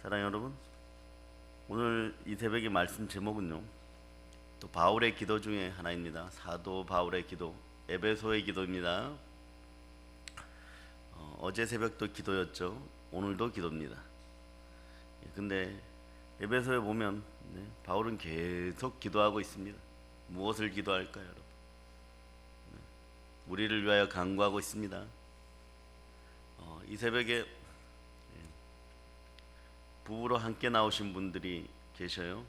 사랑하는 여러분, 오늘 이 새벽의 말씀 제목은요, 또 바울의 기도 중에 하나입니다. 사도 바울의 기도, 에베소의 기도입니다. 어제 새벽도 기도였죠. 오늘도 기도입니다. 근데 에베소에 보면 바울은 계속 기도하고 있습니다. 무엇을 기도할까요, 여러분? 우리를 위하여 간구하고 있습니다. 이 새벽에 부부로 함께 나오신 분들이 계셔요.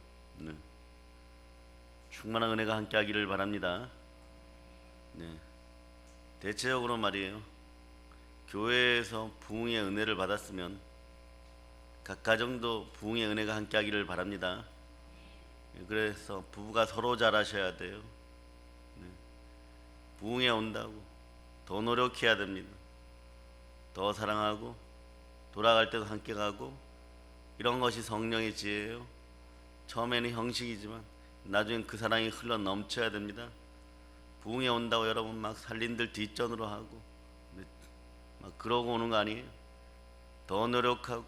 충만한 은혜가 함께 하기를 바랍니다. 대체적으로 말이에요, 교회에서 부흥의 은혜를 받았으면 각 가정도 부흥의 은혜가 함께 하기를 바랍니다. 그래서 부부가 서로 잘하셔야 돼요. 부흥에 온다고 더 노력해야 됩니다. 더 사랑하고 돌아갈 때도 함께 가고, 이런 것이 성령의 지혜예요. 처음에는 형식이지만 나중엔 그 사랑이 흘러 넘쳐야 됩니다. 부흥에 온다고 여러분 막 살림들 뒷전으로 하고 막 그러고 오는 거 아니에요. 더 노력하고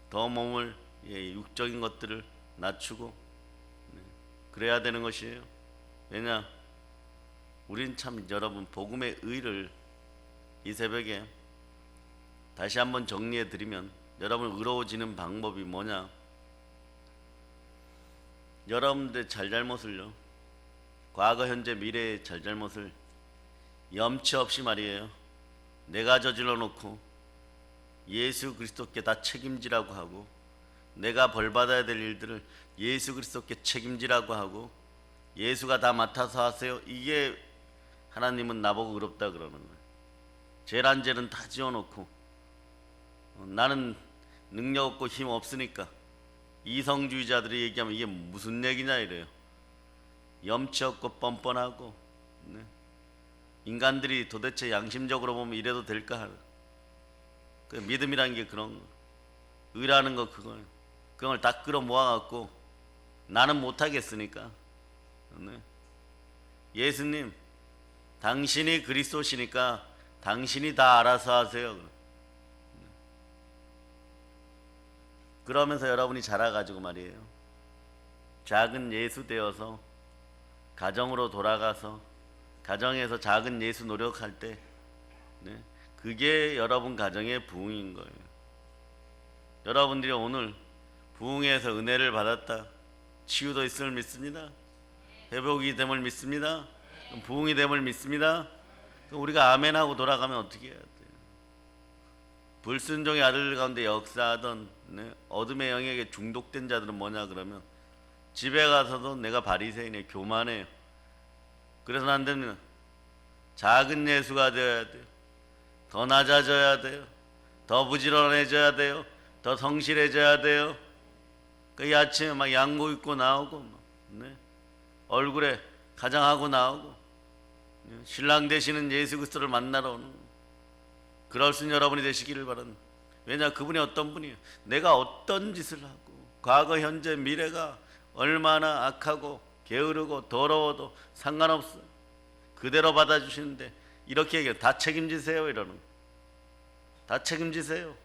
더 몸을 육적인 것들을 낮추고 그래야 되는 것이에요. 왜냐, 우린 참 여러분 복음의 의를 이 새벽에 다시 한번 정리해 드리면, 여러분 의로워지는 방법이 뭐냐? 여러분들의 잘잘못을요, 과거 현재 미래의 잘잘못을 염치 없이 말이에요, 내가 저질러 놓고 예수 그리스도께 다 책임지라고 하고, 내가 벌받아야 될 일들을 예수 그리스도께 책임지라고 하고, 예수가 다 맡아서 하세요. 이게 하나님은 나보고 의롭다 그러는 거예요. 죄란 죄는 다 지어놓고 나는 능력 없고 힘 없으니까, 이성주의자들이 얘기하면 이게 무슨 얘기냐 이래요. 염치 없고 뻔뻔하고, 인간들이 도대체 양심적으로 보면 이래도 될까 하는, 그 믿음이라는 게 그런 거, 의라는 거 그걸 다 끌어 모아갖고 나는 못하겠으니까, 예수님 당신이 그리스도시니까 당신이 다 알아서 하세요. 그러면서 여러분이 자라가지고 말이에요, 작은 예수 되어서 가정으로 돌아가서 가정에서 작은 예수 노력할 때 그게 여러분 가정의 부흥인 거예요. 여러분들이 오늘 부흥에서 은혜를 받았다, 치유도 있음을 믿습니다. 회복이 됨을 믿습니다. 부흥이 됨을 믿습니다. 우리가 아멘하고 돌아가면 어떻게 해야 돼요? 불순종의 아들 가운데 역사하던 어둠의 영역에 중독된 자들은 뭐냐 그러면, 집에 가서도 내가 바리새인이에요, 교만해요. 그래서는 안 됩니다. 작은 예수가 되어야 돼요. 더 낮아져야 돼요. 더 부지런해져야 돼요. 더 성실해져야 돼요. 그 아침에 막 양복 입고 나오고 얼굴에 가장하고 나오고 신랑 되시는 예수 그리스도를 만나러 오는, 그럴 수 있는 여러분이 되시기를 바랍니다. 왜냐, 그분이 어떤 분이에요? 내가 어떤 짓을 하고 과거 현재 미래가 얼마나 악하고 게으르고 더러워도 상관없어요. 그대로 받아주시는데 이렇게 얘기해요. 다 책임지세요 이러는 거예요. 다 책임지세요.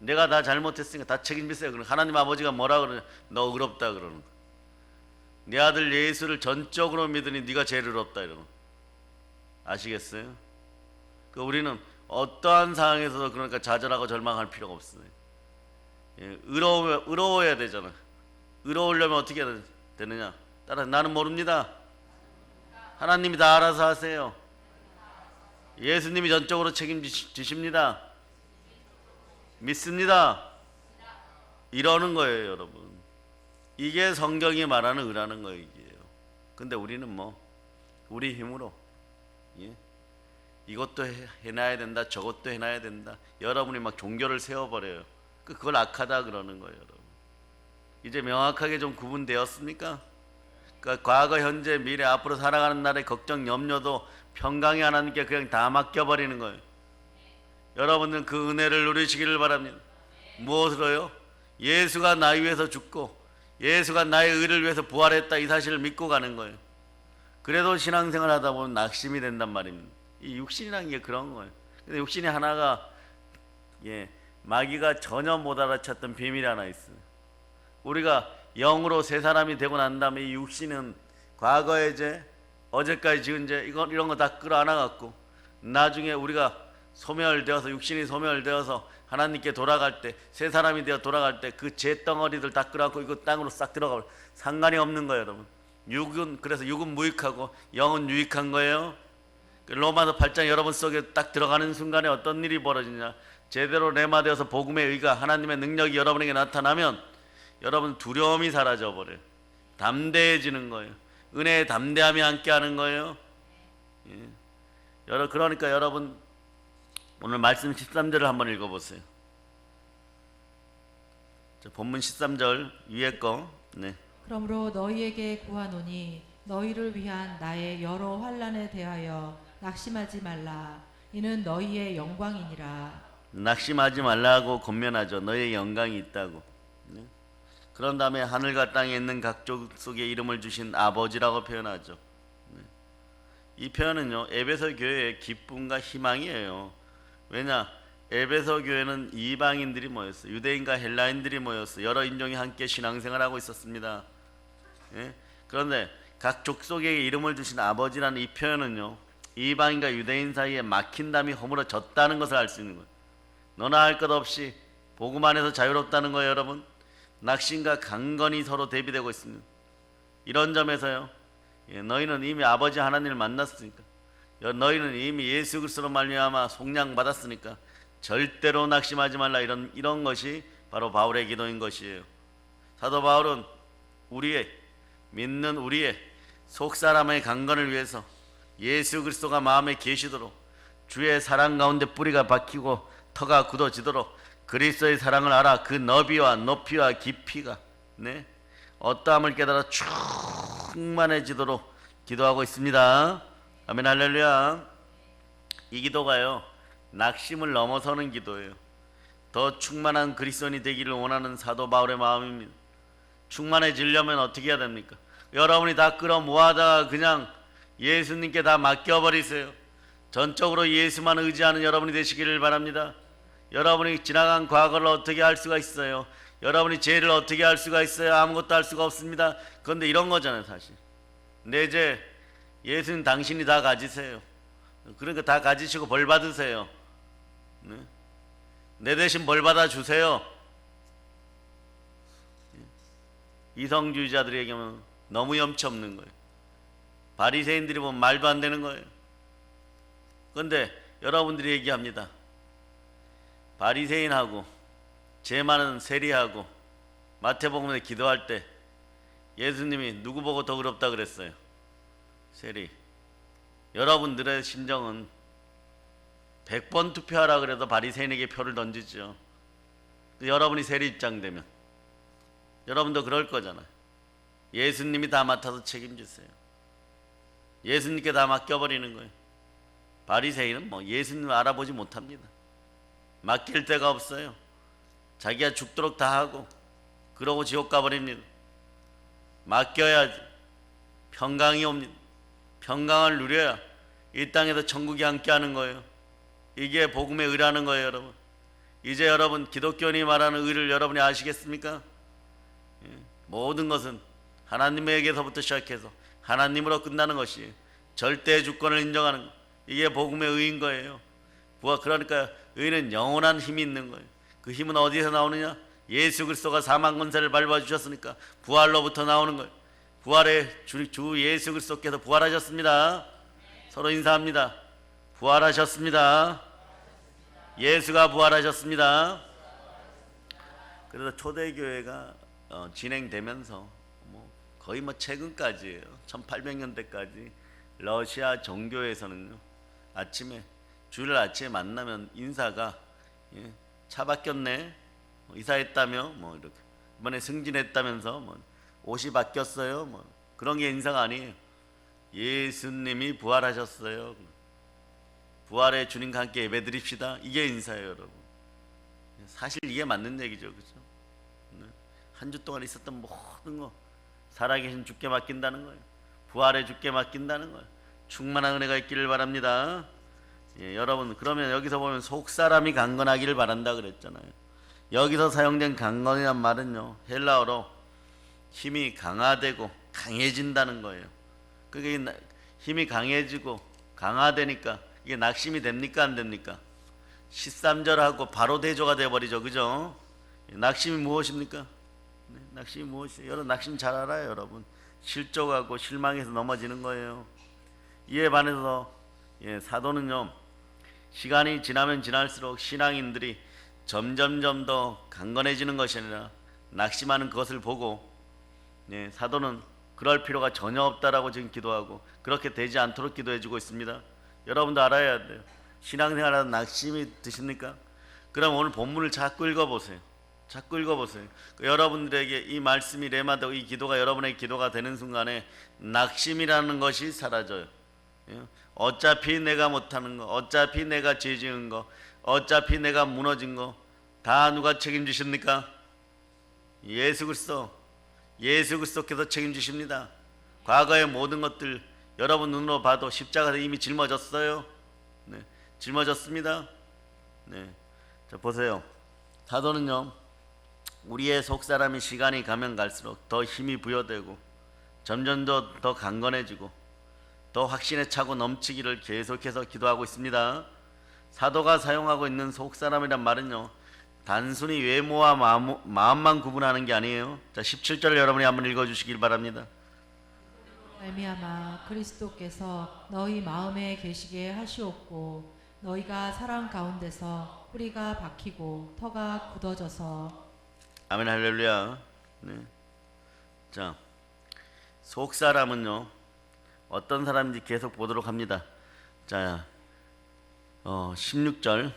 내가 다 잘못했으니까 다 책임지세요. 그럼 하나님 아버지가 뭐라 그러냐? 너 의롭다 그러는 거예요. 네 아들 예수를 전적으로 믿으니 네가 제일 의롭다 이러는 거예요. 아시겠어요? 그 우리는 어떠한 상황에서도 그러니까 좌절하고 절망할 필요가 없어요. 의로워야 되잖아. 의로우려면 어떻게 되느냐? 따라 나는 모릅니다. 하나님이 다 알아서 하세요. 예수님이 전적으로 책임지십니다. 믿습니다. 이러는 거예요, 여러분. 이게 성경이 말하는 의라는 거예요. 근데 우리는 우리 힘으로 이것도 해놔야 된다, 저것도 해놔야 된다. 여러분이 막 종교를 세워버려요. 그걸 악하다 그러는 거예요, 여러분. 이제 명확하게 좀 구분되었습니까? 그러니까 과거, 현재, 미래, 앞으로 살아가는 날의 걱정, 염려도 평강의 하나님께 그냥 다 맡겨버리는 거예요. 여러분들은 그 은혜를 누리시기를 바랍니다. 무엇으로요? 예수가 나 위해서 죽고 예수가 나의 의를 위해서 부활했다, 이 사실을 믿고 가는 거예요. 그래도 신앙생활 하다 보면 낙심이 된단 말입니다. 이 육신이라는 게 그런 거예요. 근데 육신이 하나가 마귀가 전혀 못 알아챘던 비밀이 하나 있어요. 우리가 영으로 새 사람이 되고 난 다음에 이 육신은 과거의 죄, 어제까지 지은 죄 이런 거 다 끌어안아 갖고 나중에 우리가 소멸되어서 육신이 소멸되어서 하나님께 돌아갈 때 새 사람이 되어 돌아갈 때 그 죄 덩어리들 다 끌어안고 이거 땅으로 싹 들어가 상관이 없는 거예요, 여러분. 그래서 육은 무익하고 영은 유익한 거예요. 로마서 8장 여러분 속에 딱 들어가는 순간에 어떤 일이 벌어지냐, 제대로 레마되어서 복음의 의가 하나님의 능력이 여러분에게 나타나면 여러분 두려움이 사라져 버려요. 담대해지는 거예요. 은혜의 담대함이 함께하는 거예요. 그러니까 여러분 오늘 말씀 13절을 한번 읽어보세요. 본문 13절 위에 거. 네. 그러므로 너희에게 구하노니 너희를 위한 나의 여러 환난에 대하여 낙심하지 말라. 이는 너희의 영광이니라. 낙심하지 말라고 권면하죠. 너희의 영광이 있다고. 네. 그런 다음에 하늘과 땅에 있는 각족 속에 이름을 주신 아버지라고 표현하죠. 네. 이 표현은요 에베소 교회의 기쁨과 희망이에요. 왜냐? 에베소 교회는 이방인들이 모였어요. 유대인과 헬라인들이 모였어요. 여러 인종이 함께 신앙생활하고 있었습니다. 예? 그런데 각 족속에게 이름을 주신 아버지라는 이 표현은요 이방인과 유대인 사이에 막힌 담이 허물어졌다는 것을 알 수 있는 거예요. 너나 할 것 없이 복음 안에서 자유롭다는 거예요, 여러분. 낙심과 강건이 서로 대비되고 있습니다. 이런 점에서요 너희는 이미 아버지 하나님을 만났으니까, 너희는 이미 예수 그리스도로 말미암아 속량 받았으니까 절대로 낙심하지 말라. 이런 것이 바로 바울의 기도인 것이에요. 사도 바울은 믿는 우리의 속사람의 강건을 위해서 예수 그리스도가 마음에 계시도록 주의 사랑 가운데 뿌리가 박히고 터가 굳어지도록 그리스도의 사랑을 알아 그 너비와 높이와 깊이가 어떠함을 깨달아 충만해지도록 기도하고 있습니다. 아멘, 할렐루야. 이 기도가요 낙심을 넘어서는 기도예요. 더 충만한 그리스도인이 되기를 원하는 사도 바울의 마음입니다. 충만해지려면 어떻게 해야 됩니까? 여러분이 다 끌어모아다가 그냥 예수님께 다 맡겨버리세요. 전적으로 예수만 의지하는 여러분이 되시기를 바랍니다. 여러분이 지나간 과거를 어떻게 할 수가 있어요? 여러분이 죄를 어떻게 할 수가 있어요? 아무것도 할 수가 없습니다. 그런데 이런 거잖아요, 사실. 내 죄 예수님 당신이 다 가지세요. 그러니까 다 가지시고 벌 받으세요. 내 대신 벌 받아 주세요. 이성주의자들에게는 너무 염치 없는 거예요. 바리새인들이 보면 말도 안 되는 거예요. 그런데 여러분들이 얘기합니다. 바리새인하고 죄 많은 세리하고 마태복음에 기도할 때 예수님이 누구 보고 더 의롭다 그랬어요? 세리. 여러분들의 심정은 100번 투표하라 그래도 바리새인에게 표를 던지죠. 여러분이 세리 입장 되면 여러분도 그럴 거잖아요. 예수님이 다 맡아서 책임지세요. 예수님께 다 맡겨버리는 거예요. 바리새인은 예수님을 알아보지 못합니다. 맡길 데가 없어요. 자기가 죽도록 다 하고 그러고 지옥 가버립니다. 맡겨야지 평강이 옵니다. 평강을 누려야 이 땅에서 천국이 함께하는 거예요. 이게 복음의 의라는 거예요, 여러분. 이제 여러분 기독교인이 말하는 의를 여러분이 아시겠습니까? 모든 것은 하나님에게서부터 시작해서 하나님으로 끝나는 것이 절대 주권을 인정하는 것. 이게 복음의 의인 거예요. 그러니까 의는 영원한 힘이 있는 거예요. 그 힘은 어디서 나오느냐? 예수 그리스도가 사망 권세를 밟아주셨으니까 부활로부터 나오는 거예요. 부활의 주 예수 그리스도께서 부활하셨습니다. 서로 인사합니다. 부활하셨습니다. 예수가 부활하셨습니다. 그래서 초대교회가 진행되면서 거의 최근까지예요. 1800년대까지 러시아 정교회에서는요 주일 아침에 만나면 인사가 차 바뀌었네, 이사했다며 이렇게 이번에 승진했다면서 옷이 바뀌었어요, 그런 게 인사가 아니에요. 예수님이 부활하셨어요. 부활의 주님과 함께 예배드립시다. 이게 인사예요, 여러분. 사실 이게 맞는 얘기죠, 그렇죠? 한 주 동안 있었던 모든 거 살아계신 주께 맡긴다는 거예요. 부활의 주께 맡긴다는 거예요. 충만한 은혜가 있기를 바랍니다. 예, 여러분 그러면 여기서 보면 속 사람이 강건하기를 바란다 그랬잖아요. 여기서 사용된 강건이란 말은요 헬라어로 힘이 강화되고 강해진다는 거예요. 그게 힘이 강해지고 강화되니까 이게 낙심이 됩니까 안 됩니까? 13절하고 바로 대조가 돼버리죠, 그죠? 낙심이 무엇입니까? 네, 낙심이 무엇이에요? 여러분 낙심 잘 알아요, 여러분. 실족하고 실망해서 넘어지는 거예요. 이에 반해서 사도는요 시간이 지나면 지날수록 신앙인들이 점점점 더 강건해지는 것이 아니라 낙심하는 그것을 보고 사도는 그럴 필요가 전혀 없다라고 지금 기도하고 그렇게 되지 않도록 기도해주고 있습니다. 여러분도 알아야 돼요. 신앙생활하다 낙심이 드십니까? 그럼 오늘 본문을 자꾸 읽어보세요. 자꾸 읽어보세요. 여러분들에게 이 말씀이 레마되고 이 기도가 여러분의 기도가 되는 순간에 낙심이라는 것이 사라져요. 어차피 내가 못하는 거, 어차피 내가 죄 지은 거, 어차피 내가 무너진 거 다 누가 책임지십니까? 예수 그리스도께서 책임지십니다. 과거의 모든 것들 여러분 눈으로 봐도 십자가에서 이미 짊어졌어요. 네, 짊어졌습니다. 네, 자 보세요. 사도는요 우리의 속사람이 시간이 가면 갈수록 더 힘이 부여되고 점점 더 강건해지고 더 확신에 차고 넘치기를 계속해서 기도하고 있습니다. 사도가 사용하고 있는 속사람이란 말은요 단순히 외모와 마음만 구분하는 게 아니에요. 자 17절 여러분이 한번 읽어주시길 바랍니다. 말미암아 그리스도께서 너희 마음에 계시게 하시옵고 너희가 사랑 가운데서 뿌리가 박히고 터가 굳어져서 아멘 할렐루야. 네. 자 속사람은요 어떤 사람인지 계속 보도록 합니다. 자 16절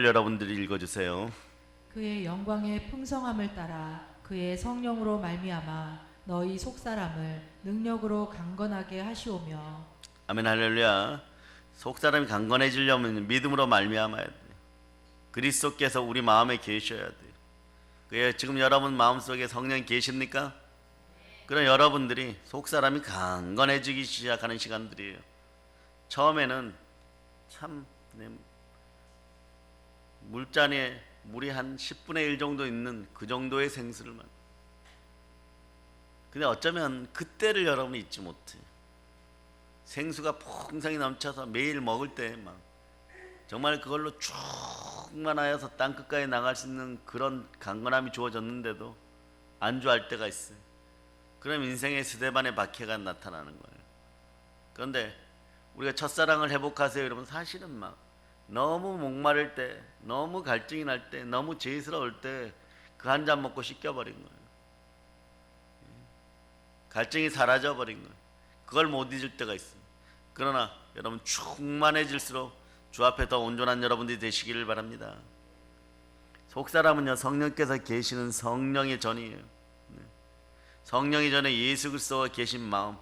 여러분들이 읽어주세요. 그의 영광의 풍성함을 따라 그의 성령으로 말미암아 너희 속사람을 능력으로 강건하게 하시오며 아멘 할렐루야. 속사람이 강건해지려면 믿음으로 말미암아야 돼요. 그리스도께서 우리 마음에 계셔야 돼요. 지금 여러분 마음속에 성령이 계십니까? 그럼 여러분들이 속사람이 강건해지기 시작하는 시간들이에요. 처음에는 참 물잔에 물이 한 10분의 1 정도 있는 그 정도의 생수를만. 근데 어쩌면 그때를 여러분이 잊지 못해요. 생수가 풍성히 넘쳐서 매일 먹을 때 막 정말 그걸로 충만하여서 땅끝까지 나갈 수 있는 그런 강건함이 주어졌는데도 안주할 때가 있어요. 그럼 인생의 스데반의 박해가 나타나는 거예요. 그런데 우리가 첫사랑을 회복하세요 여러분 사실은 막 너무 목마를 때, 너무 갈증이 날 때, 너무 죄스러울 때 그 한 잔 먹고 씻겨버린 거예요. 갈증이 사라져버린 거예요. 그걸 못 잊을 때가 있어요. 그러나 여러분 충만해질수록 주 앞에 더 온전한 여러분들이 되시기를 바랍니다. 속사람은요 성령께서 계시는 성령의 전이에요. 성령이 전에 예수 그리스도가 계신 마음,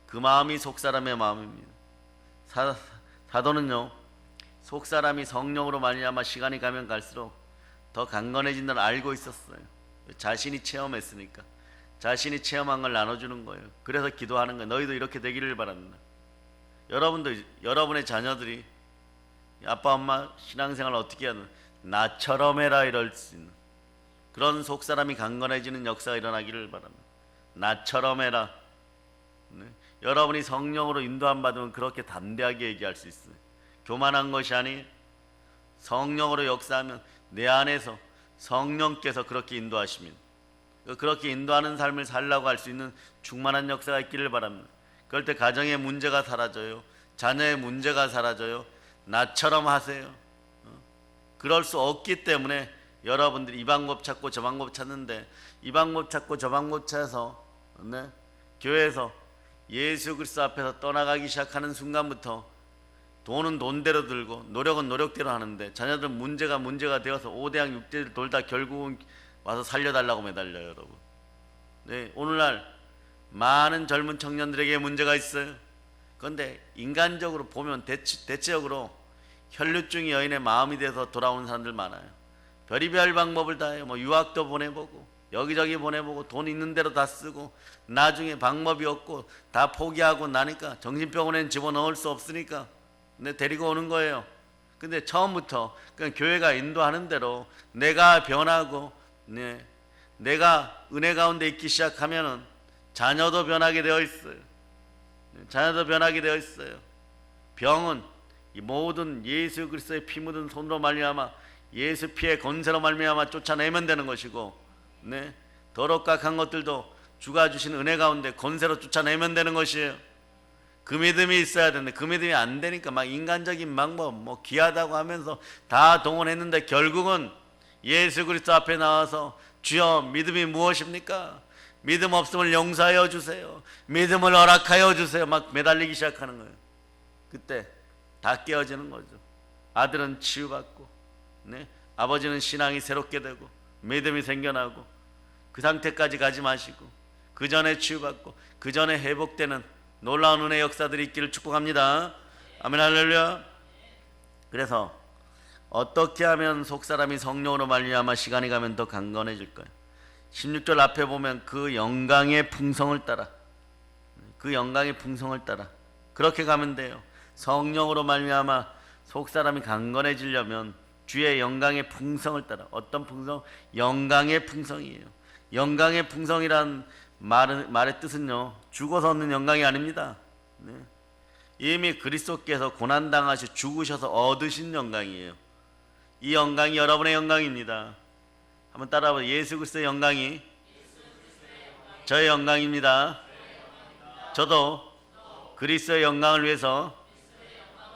그 마음이 속사람의 마음입니다. 사도는요 속사람이 성령으로 말미암아 시간이 가면 갈수록 더 강건해진다는 알고 있었어요. 자신이 체험했으니까. 자신이 체험한 걸 나눠주는 거예요. 그래서 기도하는 거예요. 너희도 이렇게 되기를 바랍니다. 여러분도 여러분의 자녀들이 아빠 엄마 신앙생활 어떻게 하는 나처럼 해라 이럴 수 있는 그런 속사람이 강건해지는 역사가 일어나기를 바랍니다. 나처럼 해라. 네. 여러분이 성령으로 인도함 받으면 그렇게 담대하게 얘기할 수 있어요. 교만한 것이 아니 성령으로 역사하면 내 안에서 성령께서 그렇게 인도하십니다. 그렇게 인도하는 삶을 살라고 할 수 있는 충만한 역사가 있기를 바랍니다. 그럴 때 가정의 문제가 사라져요. 자녀의 문제가 사라져요. 나처럼 하세요. 그럴 수 없기 때문에 여러분들이 이 방법 찾고 저 방법 찾는데 이 방법 찾고 저 방법 찾아서 교회에서 예수 그리스도 앞에서 떠나가기 시작하는 순간부터 돈은 돈대로 들고 노력은 노력대로 하는데 자녀들은 문제가 되어서 5대양 6대를 돌다 결국은 와서 살려달라고 매달려요 여러분. 네, 오늘날 많은 젊은 청년들에게 문제가 있어요. 그런데 인간적으로 보면 대체적으로 혈류증이 여인의 마음이 돼서 돌아오는 사람들 많아요. 별의별 방법을 다 해요. 뭐 유학도 보내보고 여기저기 보내보고 돈 있는 대로 다 쓰고 나중에 방법이 없고 다 포기하고 나니까 정신병원에는 집어넣을 수 없으니까 데리고 오는 거예요. 근데 처음부터 그냥 교회가 인도하는 대로 내가 변하고 내가 은혜 가운데 있기 시작하면은 자녀도 변하게 되어 있어요. 자녀도 변하게 되어 있어요. 병은 이 모든 예수 그리스도의 피 묻은 손으로 말미암아 예수 피의 권세로 말미암아 쫓아내면 되는 것이고, 더럽고 악한 것들도 주가 주신 은혜 가운데 권세로 쫓아내면 되는 것이에요. 그 믿음이 있어야 되는데 그 믿음이 안 되니까 막 인간적인 방법 뭐 귀하다고 하면서 다 동원했는데 결국은 예수 그리스도 앞에 나와서 주여 믿음이 무엇입니까? 믿음 없음을 용서하여 주세요. 믿음을 허락하여 주세요. 막 매달리기 시작하는 거예요. 그때 다 깨어지는 거죠. 아들은 치유받고, 아버지는 신앙이 새롭게 되고 믿음이 생겨나고, 그 상태까지 가지 마시고 그 전에 치유받고 그 전에 회복되는 놀라운 은혜 역사들이 있기를 축복합니다. 아멘 할렐루야. 그래서 어떻게 하면 속사람이 성령으로 말미암아 시간이 가면 더 강건해질까요? 16절 앞에 보면 그 영광의 풍성을 따라, 그 영광의 풍성을 따라 그렇게 가면 돼요. 성령으로 말미암아 속사람이 강건해지려면 주의 영광의 풍성을 따라. 어떤 풍성? 영광의 풍성이에요. 영광의 풍성이란 말의 뜻은요, 죽어서 얻는 영광이 아닙니다. 이미 그리스도께서 고난당하시 죽으셔서 얻으신 영광이에요. 이 영광이 여러분의 영광입니다. 한번 따라해보세요. 예수 그리스도의 영광이 저의 영광입니다. 저도 그리스도의 영광을 위해서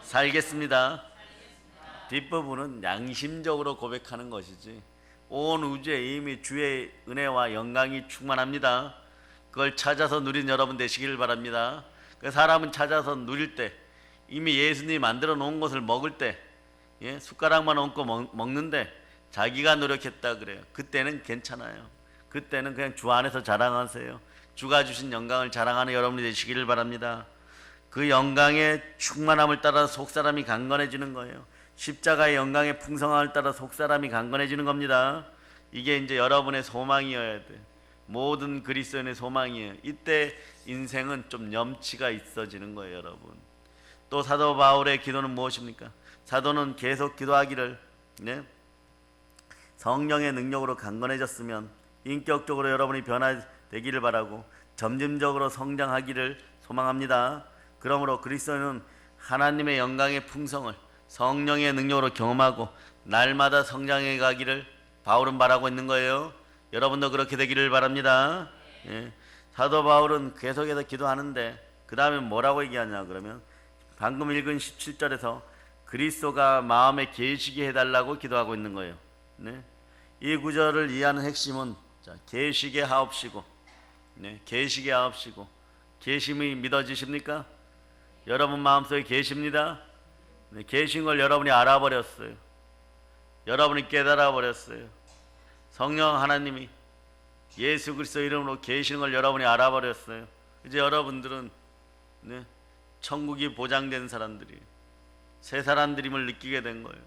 살겠습니다. 뒷부분은 양심적으로 고백하는 것이지 온 우주에 이미 주의 은혜와 영광이 충만합니다. 그걸 찾아서 누린 여러분 되시기를 바랍니다. 사람은 찾아서 누릴 때, 이미 예수님이 만들어 놓은 것을 먹을 때, 숟가락만 얹고 먹는데 자기가 노력했다 그래요. 그때는 괜찮아요. 그때는 그냥 주 안에서 자랑하세요. 주가 주신 영광을 자랑하는 여러분이 되시기를 바랍니다. 그 영광의 충만함을 따라 속사람이 강건해지는 거예요. 십자가의 영광의 풍성함을 따라 속사람이 강건해지는 겁니다. 이게 이제 여러분의 소망이어야 돼. 모든 그리스도인의 소망이에요. 이때 인생은 좀 염치가 있어지는 거예요, 여러분. 또 사도 바울의 기도는 무엇입니까? 사도는 계속 기도하기를, 성령의 능력으로 강건해졌으면 인격적으로 여러분이 변화되기를 바라고 점진적으로 성장하기를 소망합니다. 그러므로 그리스도인은 하나님의 영광의 풍성을 성령의 능력으로 경험하고 날마다 성장해 가기를 바울은 바라고 있는 거예요. 여러분도 그렇게 되기를 바랍니다. 사도 바울은 계속해서 기도하는데 그 다음에 뭐라고 얘기하냐 그러면 방금 읽은 17절에서 그리스도가 마음에 계시게 해달라고 기도하고 있는 거예요. 이 구절을 이해하는 핵심은 계시게 하옵시고, 계시게 하옵시고. 계심이 믿어지십니까? 여러분 마음속에 계십니다. 계신 걸 여러분이 알아버렸어요. 여러분이 깨달아버렸어요. 성령 하나님이 예수 그리스도 이름으로 계시는 걸 여러분이 알아버렸어요. 이제 여러분들은 천국이 보장된 사람들이에요. 새 사람들임을 느끼게 된 거예요.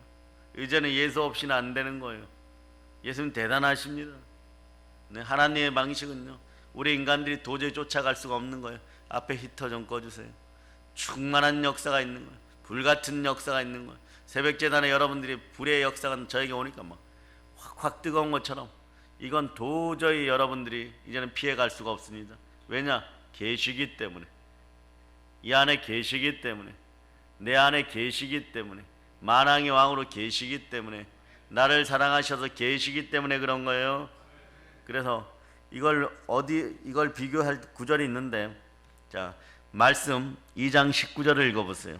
이제는 예수 없이는 안 되는 거예요. 예수는 대단하십니다. 하나님의 방식은요, 우리 인간들이 도저히 쫓아갈 수가 없는 거예요. 앞에 히터 좀 꺼주세요. 충만한 역사가 있는 거예요. 불같은 역사가 있는 거예요. 새벽재단에 여러분들이 불의 역사가 저에게 오니까 막 확 뜨거운 것처럼 이건 도저히 여러분들이 이제는 피해갈 수가 없습니다. 왜냐? 계시기 때문에. 이 안에 계시기 때문에. 내 안에 계시기 때문에. 만왕의 왕으로 계시기 때문에. 나를 사랑하셔서 계시기 때문에 그런 거예요. 그래서 이걸 비교할 구절이 있는데, 자, 말씀 2장 19절을 읽어보세요.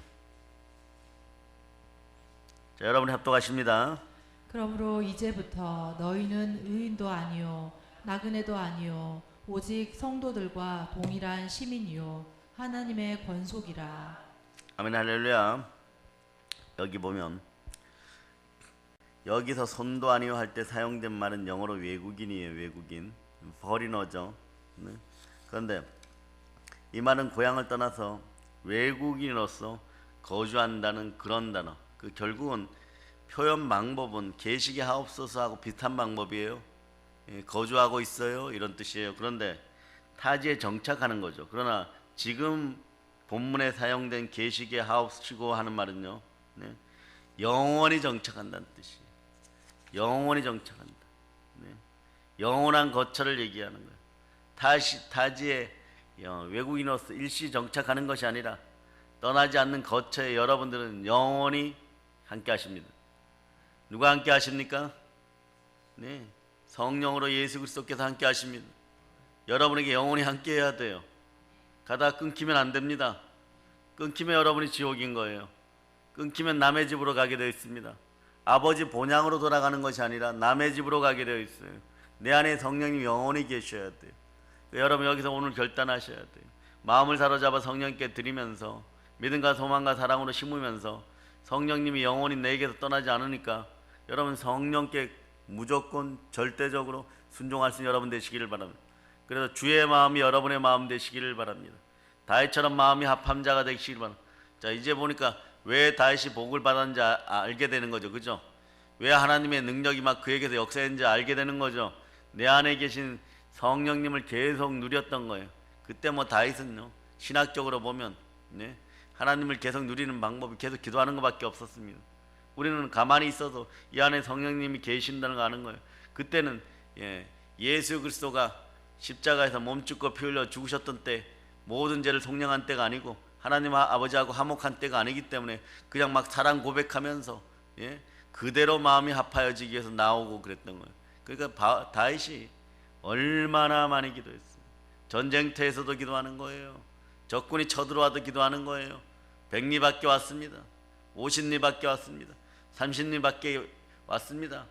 자, 여러분 합독하십니다. 그러므로 이제부터 너희는 의인도 아니요 나그네도 아니요 오직 성도들과 동일한 시민이요 하나님의 권속이라. 아멘 할렐루야. 여기 보면 여기서 손도 아니요 할 때 사용된 말은 영어로 외국인이에요. 외국인, foreigner죠. 그런데 이 말은 고향을 떠나서 외국인으로서 거주한다는 그런 단어. 그 결국은 표현 방법은 계시게 하옵소서하고 비슷한 방법이에요. 거주하고 있어요 이런 뜻이에요. 그런데 타지에 정착하는 거죠. 그러나 지금 본문에 사용된 계시게 하옵시고 하는 말은요, 네, 영원히 정착한다는 뜻이에요. 영원히 정착한다. 네, 영원한 거처를 얘기하는 거예요. 타지에 외국인으로서 일시 정착하는 것이 아니라 떠나지 않는 거처에 여러분들은 영원히 함께 하십니다. 누가 함께 하십니까? 네, 성령으로 예수 그리스도께서 함께 하십니다. 여러분에게 영원히 함께 해야 돼요. 가다 끊기면 안 됩니다. 끊기면 여러분이 지옥인 거예요. 끊기면 남의 집으로 가게 되어 있습니다. 아버지 본향으로 돌아가는 것이 아니라 남의 집으로 가게 되어 있어요. 내 안에 성령님 영원히 계셔야 돼요. 여러분 여기서 오늘 결단하셔야 돼요. 마음을 사로잡아 성령께 드리면서 믿음과 소망과 사랑으로 심으면서 성령님이 영원히 내게서 떠나지 않으니까 여러분 성령께 무조건 절대적으로 순종할 수 있는 여러분 되시기를 바랍니다. 그래서 주의 마음이 여러분의 마음 되시기를 바랍니다. 다윗처럼 마음이 합한 자가 되시기를 바랍니다. 자, 이제 보니까 왜 다윗이 복을 받았는지 알게 되는 거죠. 그죠? 왜 하나님의 능력이 막 그에게서 역사했는지 알게 되는 거죠. 내 안에 계신 성령님을 계속 누렸던 거예요. 그때 뭐 다윗은요, 신학적으로 보면 네, 하나님을 계속 누리는 방법이 계속 기도하는 것밖에 없었습니다. 우리는 가만히 있어도 이 안에 성령님이 계신다는 거 아는 거예요. 그때는 예수 그리스도가 십자가에서 몸죽고 피 흘려 죽으셨던 때 모든 죄를 속량한 때가 아니고 하나님 아버지하고 화목한 때가 아니기 때문에 그냥 막 사랑 고백하면서 그대로 마음이 합하여지기 위해서 나오고 그랬던 거예요. 그러니까 다윗이 얼마나 많이 기도했어요. 전쟁터에서도 기도하는 거예요. 적군이 쳐들어와도 기도하는 거예요. 100리 밖에 왔습니다. 50리 밖에 왔습니다. 30리 밖에 왔습니다.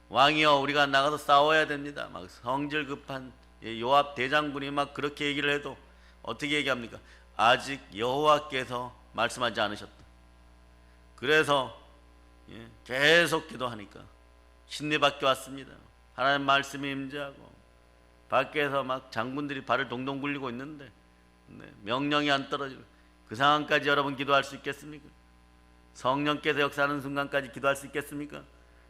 왕이여 우리가 나가서 싸워야 됩니다. 막 성질 급한 요압 대장군이 막 그렇게 얘기를 해도 어떻게 얘기합니까? 아직 여호와께서 말씀하지 않으셨다. 그래서 계속 기도하니까 신리 밖에 왔습니다. 하나님 말씀이 임재하고 밖에서 막 장군들이 발을 동동 굴리고 있는데 명령이 안 떨어지고 그 상황까지 여러분 기도할 수 있겠습니까? 성령께서 역사하는 순간까지 기도할 수 있겠습니까?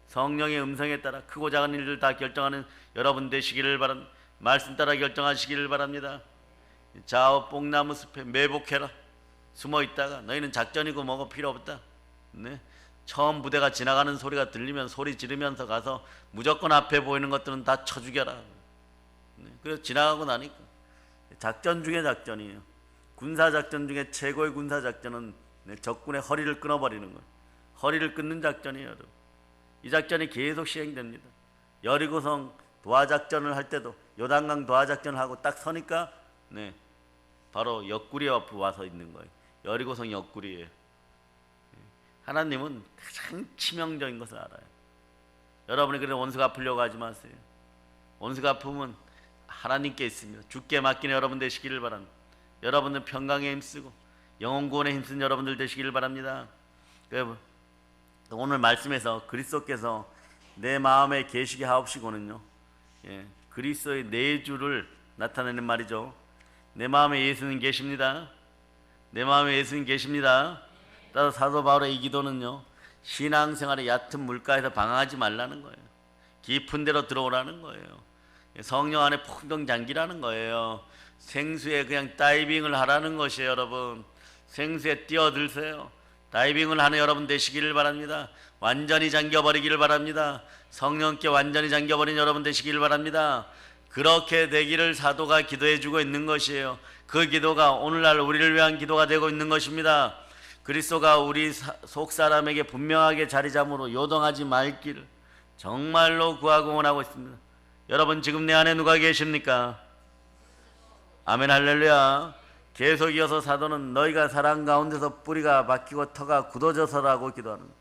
성령의 음성에 따라 크고 작은 일들 다 결정하는 여러분 되시기를 바랍니다. 말씀 따라 결정하시기를 바랍니다. 좌우 뽕나무 숲에 매복해라. 숨어 있다가 너희는 작전이고 뭐고 필요 없다. 네? 처음 부대가 지나가는 소리가 들리면 소리 지르면서 가서 무조건 앞에 보이는 것들은 다 쳐 죽여라. 네? 그래서 지나가고 나니까 작전 중에 작전이에요. 군사작전 중에 최고의 군사작전은 적군의 허리를 끊어버리는 거예요. 허리를 끊는 작전이에요. 여러분. 이 작전이 계속 시행됩니다. 여리고성 도하작전을 할 때도 요단강 도하작전을 하고 딱 서니까 바로 옆구리 옆에 와서 있는 거예요. 여리고성 옆구리에. 하나님은 가장 치명적인 것을 알아요. 여러분이 그래서 원수가 아프려고 하지 마세요. 원수가 아프면 하나님께 있습니다. 주께 맡기는 여러분 되시기를 바랍니다. 여러분들 평강에 힘쓰고 영혼 구원에 힘쓴 여러분들 되시기를 바랍니다. 오늘 말씀에서 그리스도께서 내 마음에 계시게 하옵시고는요, 그리스도의 내주를 나타내는 말이죠. 내 마음에 예수는 계십니다. 내 마음에 예수는 계십니다. 따라서 사도 바울의 이 기도는요, 신앙생활의 얕은 물가에서 방황하지 말라는 거예요. 깊은 데로 들어오라는 거예요. 성령 안에 풍덩 잠기라는 거예요. 생수에 그냥 다이빙을 하라는 것이에요. 여러분 생수에 뛰어들세요. 다이빙을 하는 여러분 되시기를 바랍니다. 완전히 잠겨버리기를 바랍니다. 성령께 완전히 잠겨버린 여러분 되시기를 바랍니다. 그렇게 되기를 사도가 기도해주고 있는 것이에요. 그 기도가 오늘날 우리를 위한 기도가 되고 있는 것입니다. 그리스도가 우리 속사람에게 분명하게 자리잡으로 요동하지 말기를 정말로 구하고 원하고 있습니다. 여러분 지금 내 안에 누가 계십니까? 아멘 할렐루야. 계속 이어서 사도는 너희가 사랑 가운데서 뿌리가 박히고 터가 굳어져서라고 기도하는 거예요.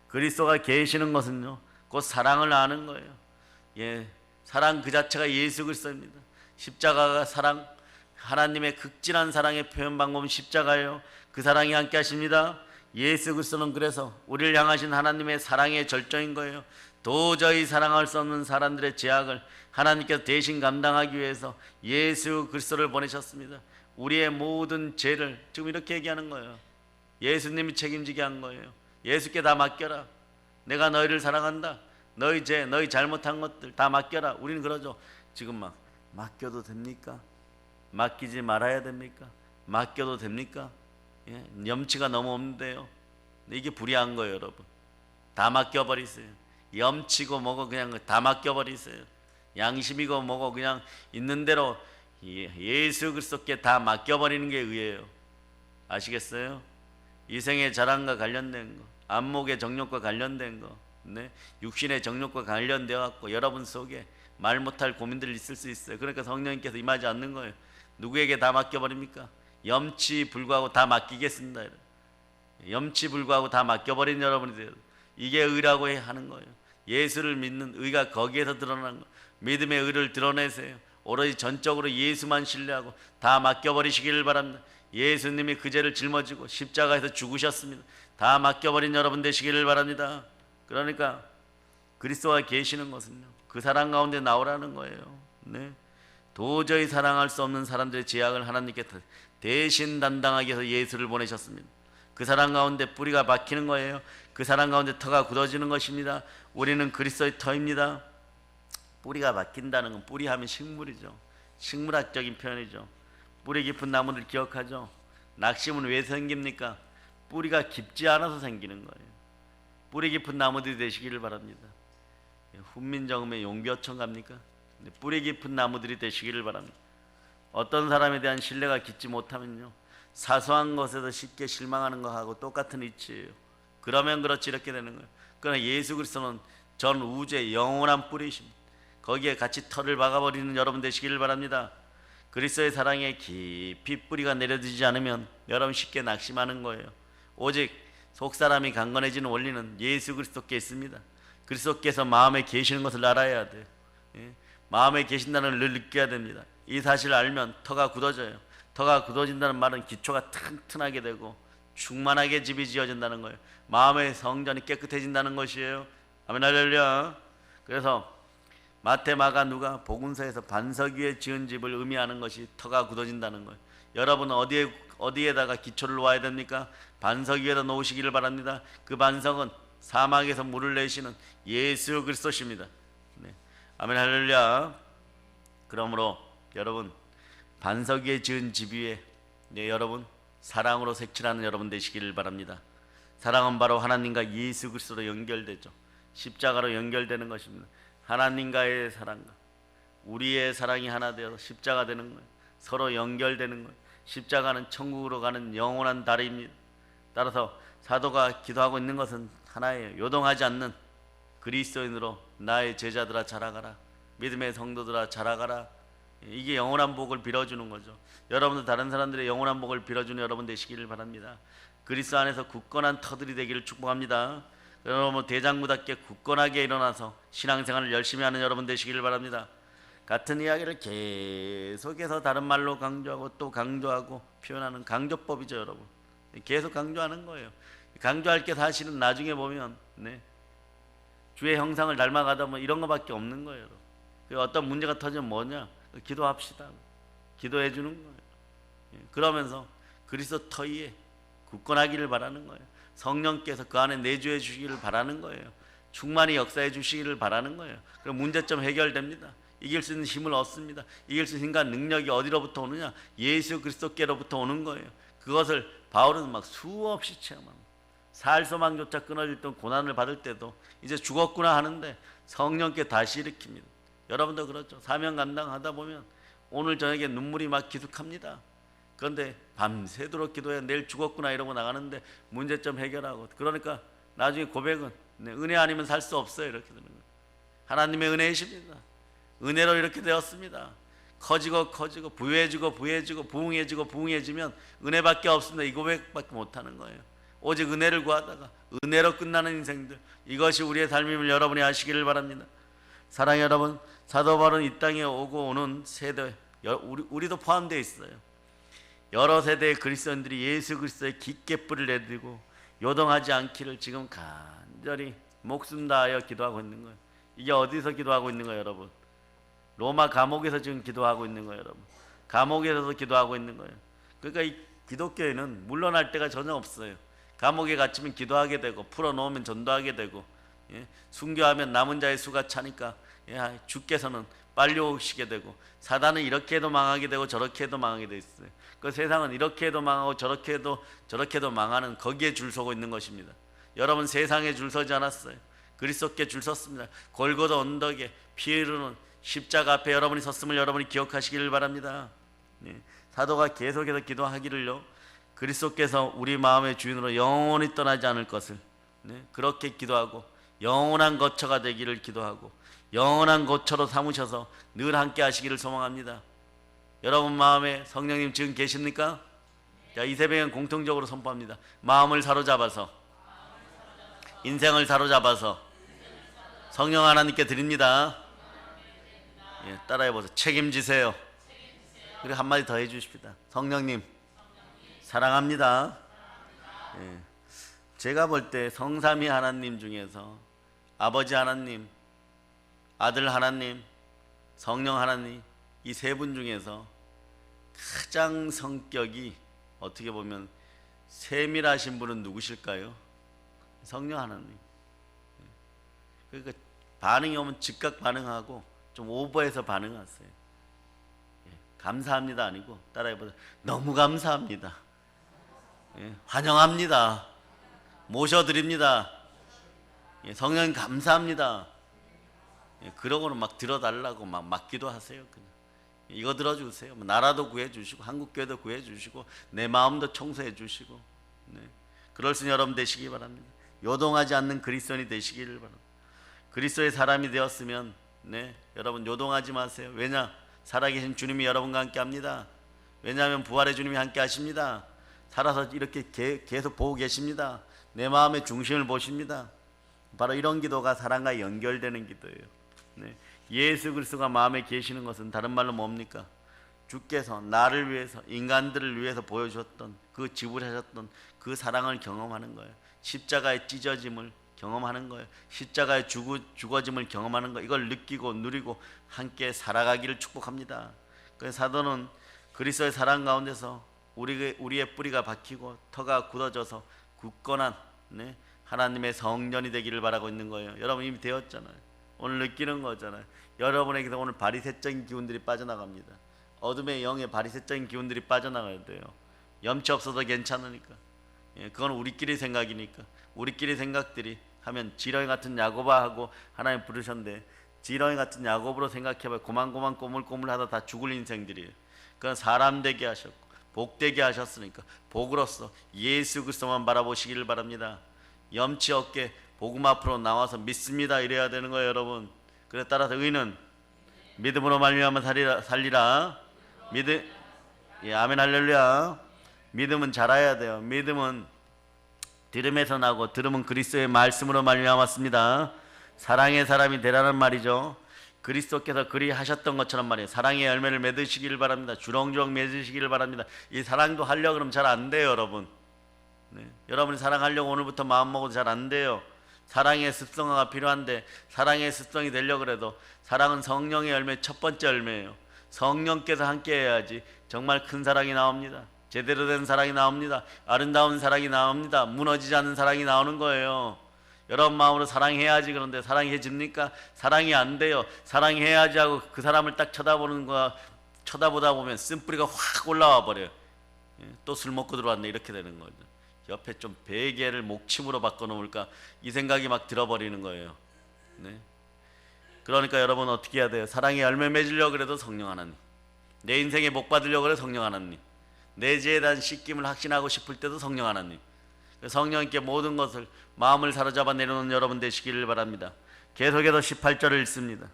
그리스도가 계시는 것은요 곧 사랑을 아는 거예요. 사랑 그 자체가 예수 그리스도입니다. 십자가가 사랑, 하나님의 극진한 사랑의 표현 방법은 십자가예요. 그 사랑이 함께 하십니다. 예수 그리스도는 그래서 우리를 향하신 하나님의 사랑의 절정인 거예요. 도저히 사랑할 수 없는 사람들의 죄악을 하나님께서 대신 감당하기 위해서 예수 그리스도를 보내셨습니다. 우리의 모든 죄를 지금 이렇게 얘기하는 거예요. 예수님이 책임지게 한 거예요. 예수께 다 맡겨라. 내가 너희를 사랑한다. 너희 죄, 너희 잘못한 것들 다 맡겨라. 우리는 그러죠. 지금 막 맡겨도 됩니까? 맡기지 말아야 됩니까? 맡겨도 됩니까? 예? 염치가 너무 없는데요. 근데 이게 불의한 거예요, 여러분. 다 맡겨버리세요. 염치고 뭐고 그냥 다 맡겨버리세요. 양심이고 뭐고 그냥 있는 대로 예수 그리스도께 다 맡겨버리는 게 의예요. 아시겠어요? 이생의 자랑과 관련된 거, 안목의 정욕과 관련된 거, 네? 육신의 정욕과 관련되어 갖고 여러분 속에 말 못할 고민들이 있을 수 있어요. 그러니까 성령님께서 임하지 않는 거예요. 누구에게 다 맡겨버립니까? 염치 불구하고 다 맡기겠습니다. 염치 불구하고 다 맡겨버린 여러분이 돼요. 이게 의라고 하는 거예요. 예수를 믿는 의가 거기에서 드러나는 거예요. 믿음의 의를 드러내세요. 오로지 전적으로 예수만 신뢰하고 다 맡겨버리시기를 바랍니다. 예수님이 그 죄를 짊어지고 십자가에서 죽으셨습니다. 다 맡겨버린 여러분 되시기를 바랍니다. 그러니까 그리스도가 계시는 것은요, 그 사랑 가운데 나오라는 거예요. 네. 도저히 사랑할 수 없는 사람들의 죄악을 하나님께 대신 담당하기 위해서 예수를 보내셨습니다. 그 사랑 가운데 뿌리가 박히는 거예요. 그 사랑 가운데 터가 굳어지는 것입니다. 우리는 그리스도의 터입니다. 뿌리가 박힌다는 건, 뿌리 하면 식물이죠. 식물학적인 표현이죠. 뿌리 깊은 나무들 기억하죠? 낙심은 왜 생깁니까? 뿌리가 깊지 않아서 생기는 거예요. 뿌리 깊은 나무들이 되시기를 바랍니다. 훈민정음의 용비어청 갑니까? 뿌리 깊은 나무들이 되시기를 바랍니다. 어떤 사람에 대한 신뢰가 깊지 못하면요, 사소한 것에서 쉽게 실망하는 것하고 똑같은 이치예요. 그러면 그렇지 이렇게 되는 거예요. 그러나 예수 그리스도는 전 우주의 영원한 뿌리이십니다. 거기에 같이 털을 박아버리는 여러분 되시기를 바랍니다. 그리스도의 사랑에 깊이 뿌리가 내려지지 않으면 여러분 쉽게 낙심하는 거예요. 오직 속사람이 강건해지는 원리는 예수 그리스도께 있습니다. 그리스도께서 마음에 계시는 것을 알아야 돼요. 예? 마음에 계신다는 걸 늘 느껴야 됩니다. 이 사실을 알면 터가 굳어져요. 터가 굳어진다는 말은 기초가 튼튼하게 되고 충만하게 집이 지어진다는 거예요. 마음의 성전이 깨끗해진다는 것이에요. 아멘 할렐루야. 그래서 마태, 마가, 누가 복음서에서 반석 위에 지은 집을 의미하는 것이 터가 굳어진다는 거예요. 여러분은 어디에다가 기초를 놓아야 됩니까? 반석 위에다 놓으시기를 바랍니다. 그 반석은 사막에서 물을 내시는 예수 그리스도십니다. 네. 아멘 할렐루야. 그러므로 여러분, 반석 위에 지은 집 위에 여러분 사랑으로 색칠하는 여러분 되시기를 바랍니다. 사랑은 바로 하나님과 예수 그리스도로 연결되죠. 십자가로 연결되는 것입니다. 하나님과의 사랑과 우리의 사랑이 하나 되어서 십자가 되는 거예요. 서로 연결되는 거예요. 십자가는 천국으로 가는 영원한 다리입니다. 따라서 사도가 기도하고 있는 것은 하나예요. 요동하지 않는 그리스도인으로 나의 제자들아 자라가라. 믿음의 성도들아 자라가라. 이게 영원한 복을 빌어주는 거죠. 여러분도 다른 사람들의 영원한 복을 빌어주는 여러분 되시기를 바랍니다. 그리스도 안에서 굳건한 터들이 되기를 축복합니다. 여러분 대장부답게 굳건하게 일어나서 신앙생활을 열심히 하는 여러분 되시기를 바랍니다. 같은 이야기를 계속해서 다른 말로 강조하고 또 강조하고 표현하는 강조법이죠, 여러분. 계속 강조하는 거예요. 강조할 게 사실은 나중에 보면 주의 형상을 닮아가다 보면 이런 거밖에 없는 거예요, 여러분. 어떤 문제가 터지면 뭐냐? 기도합시다. 기도해 주는 거예요. 그러면서 그리스도 터 위에 굳건하기를 바라는 거예요. 성령께서 그 안에 내주해 주시기를 바라는 거예요. 충만히 역사해 주시기를 바라는 거예요. 그럼 문제점 해결됩니다. 이길 수 있는 힘을 얻습니다. 이길 수 있는 힘과 능력이 어디로부터 오느냐? 예수 그리스도께로부터 오는 거예요. 그것을 바울은 막 수없이 체험합니다. 살 소망조차 끊어질 때 고난을 받을 때도 이제 죽었구나 하는데 성령께 다시 일으킵니다. 여러분도 그렇죠. 사명 감당하다 보면 오늘 저녁에 눈물이 막 기숙합니다. 그런데 밤새도록 기도해 내일 죽었구나 이러고 나가는데 문제점 해결하고, 그러니까 나중에 고백은 은혜 아니면 살 수 없어요 이렇게 되는 거예요. 하나님의 은혜이십니다. 은혜로 이렇게 되었습니다. 커지고 커지고 부유해지고 부유해지고 부흥해지고 부흥해지면 은혜밖에 없습니다. 이 고백밖에 못하는 거예요. 오직 은혜를 구하다가 은혜로 끝나는 인생들, 이것이 우리의 삶임을 여러분이 아시기를 바랍니다. 사랑해 여러분, 사도 바울은 이 땅에 오고 오는 세대, 우리도 포함되어 있어요. 여러 세대의 그리스도인들이 예수 그리스도에 깊게 뿌리를 내리고 요동하지 않기를 지금 간절히 목숨 다하여 기도하고 있는 거예요. 이게 어디서 기도하고 있는 거예요, 여러분? 로마 감옥에서 지금 기도하고 있는 거예요, 여러분. 감옥에서도 기도하고 있는 거예요. 그러니까 이 기독교에는 물러날 때가 전혀 없어요. 감옥에 갇히면 기도하게 되고, 풀어놓으면 전도하게 되고, 순교하면 남은 자의 수가 차니까 주께서는 빨리 오시게 되고 사단은 이렇게 해도 망하게 되고 저렇게 해도 망하게 돼 있어요. 그 세상은 이렇게 해도 망하고 저렇게 해도 망하는 거기에 줄 서고 있는 것입니다. 여러분 세상에 줄 서지 않았어요. 그리스도께 줄 섰습니다. 골고다 언덕에 피 흐르는 십자가 앞에 여러분이 섰음을 여러분이 기억하시기를 바랍니다. 사도가 계속해서 기도하기를요, 그리스도께서 우리 마음의 주인으로 영원히 떠나지 않을 것을 그렇게 기도하고 영원한 거처가 되기를 기도하고 영원한 거처로 삼으셔서 늘 함께 하시기를 소망합니다. 여러분 마음에 성령님 지금 계십니까? 자, 이 새벽엔 공통적으로 선포합니다. 마음을 사로잡아서 인생을 사로잡아서 성령 하나님께 드립니다. 따라해보세요. 책임지세요. 그리고 한마디 더 해주십시다. 성령님 사랑합니다. 제가 볼 때 성삼위 하나님 중에서 아버지 하나님, 아들 하나님, 성령 하나님, 이 세 분 중에서 가장 성격이 어떻게 보면 세밀하신 분은 누구실까요? 성령 하나님. 그러니까 반응이 오면 즉각 반응하고 좀 오버해서 반응하세요. 감사합니다 아니고 따라해보세요. 너무 감사합니다. 환영합니다. 모셔드립니다. 성령님 감사합니다. 그러고는 막 들어달라고 막 맡기도 하세요. 그냥 이거 들어주세요. 나라도 구해주시고 한국교회도 구해주시고 내 마음도 청소해주시고 그럴 수 있는 여러분 되시기 바랍니다. 요동하지 않는 그리스도인이 되시기를 바랍니다. 그리스도의 사람이 되었으면 여러분 요동하지 마세요. 왜냐? 살아계신 주님이 여러분과 함께 합니다. 왜냐하면 부활의 주님이 함께 하십니다. 살아서 이렇게 계속 보고 계십니다. 내 마음의 중심을 보십니다. 바로 이런 기도가 사랑과 연결되는 기도예요. 예수 그리스도가 마음에 계시는 것은 다른 말로 뭡니까? 주께서 나를 위해서 인간들을 위해서 보여주셨던 그 지불하셨던 그 사랑을 경험하는 거예요. 십자가의 찢어짐을 경험하는 거예요. 십자가의 죽어짐을 경험하는 거예요. 이걸 느끼고 누리고 함께 살아가기를 축복합니다. 그래서 사도는 그리스도의 사랑 가운데서 우리의 뿌리가 박히고 터가 굳어져서 굳건한 하나님의 성전이 되기를 바라고 있는 거예요. 여러분 이미 되었잖아요. 오늘 느끼는 거잖아요. 여러분에게서 오늘 바리새적인 기운들이 빠져나갑니다. 어둠의 영의 바리새적인 기운들이 빠져나가야 돼요. 염치 없어도 괜찮으니까. 그건 우리끼리 생각이니까. 우리끼리 생각들이 하면 지렁이 같은 야곱아하고 하나님 부르셨는데 지렁이 같은 야곱으로 생각해봐요. 고만고만 꼬물꼬물하다 다 죽을 인생들이에요. 그건 사람 되게 하셨고 복되게 하셨으니까 복으로서 예수 그리스도만 바라보시기를 바랍니다. 염치 없게 복음 앞으로 나와서 믿습니다 이래야 되는 거예요, 여러분. 그래 따라서 의는 믿음으로 말미암아 살리라. 아멘 할렐루야. 믿음은 자라야 돼요. 믿음은 들음에서 나고 들음은 그리스도의 말씀으로 말미암았습니다. 사랑의 사람이 되라는 말이죠. 그리스도께서 그리 하셨던 것처럼 말이에요. 사랑의 열매를 맺으시기를 바랍니다. 주렁주렁 맺으시기를 바랍니다. 이 사랑도 하려고 그러면 잘 안 돼요, 여러분. 여러분이 사랑하려고 오늘부터 마음먹어도 잘 안 돼요. 사랑의 습성화가 필요한데 사랑의 습성이 되려고 해도 사랑은 성령의 열매 첫 번째 열매예요. 성령께서 함께 해야지 정말 큰 사랑이 나옵니다. 제대로 된 사랑이 나옵니다. 아름다운 사랑이 나옵니다. 무너지지 않는 사랑이 나오는 거예요. 여러분 마음으로 사랑해야지. 그런데 사랑해집니까? 사랑이 안 돼요. 사랑해야지 하고 그 사람을 딱 쳐다보다 보면 쓴뿌리가 확 올라와 버려요. 또 술 먹고 들어왔네 이렇게 되는 거죠. 옆에 좀 베개를 목침으로 바꿔놓을까 이 생각이 막 들어버리는 거예요. 그러니까 여러분 어떻게 해야 돼요? 사랑의 열매 맺으려고 그래도 성령 하나님, 내 인생에 복 받으려고 그래도 성령 하나님, 내 죄에 대한 씻김을 확신하고 싶을 때도 성령 하나님, 성령님께 모든 것을 마음을 사로잡아 내려놓는 여러분 되시기를 바랍니다. 계속해서 18절을 읽습니다.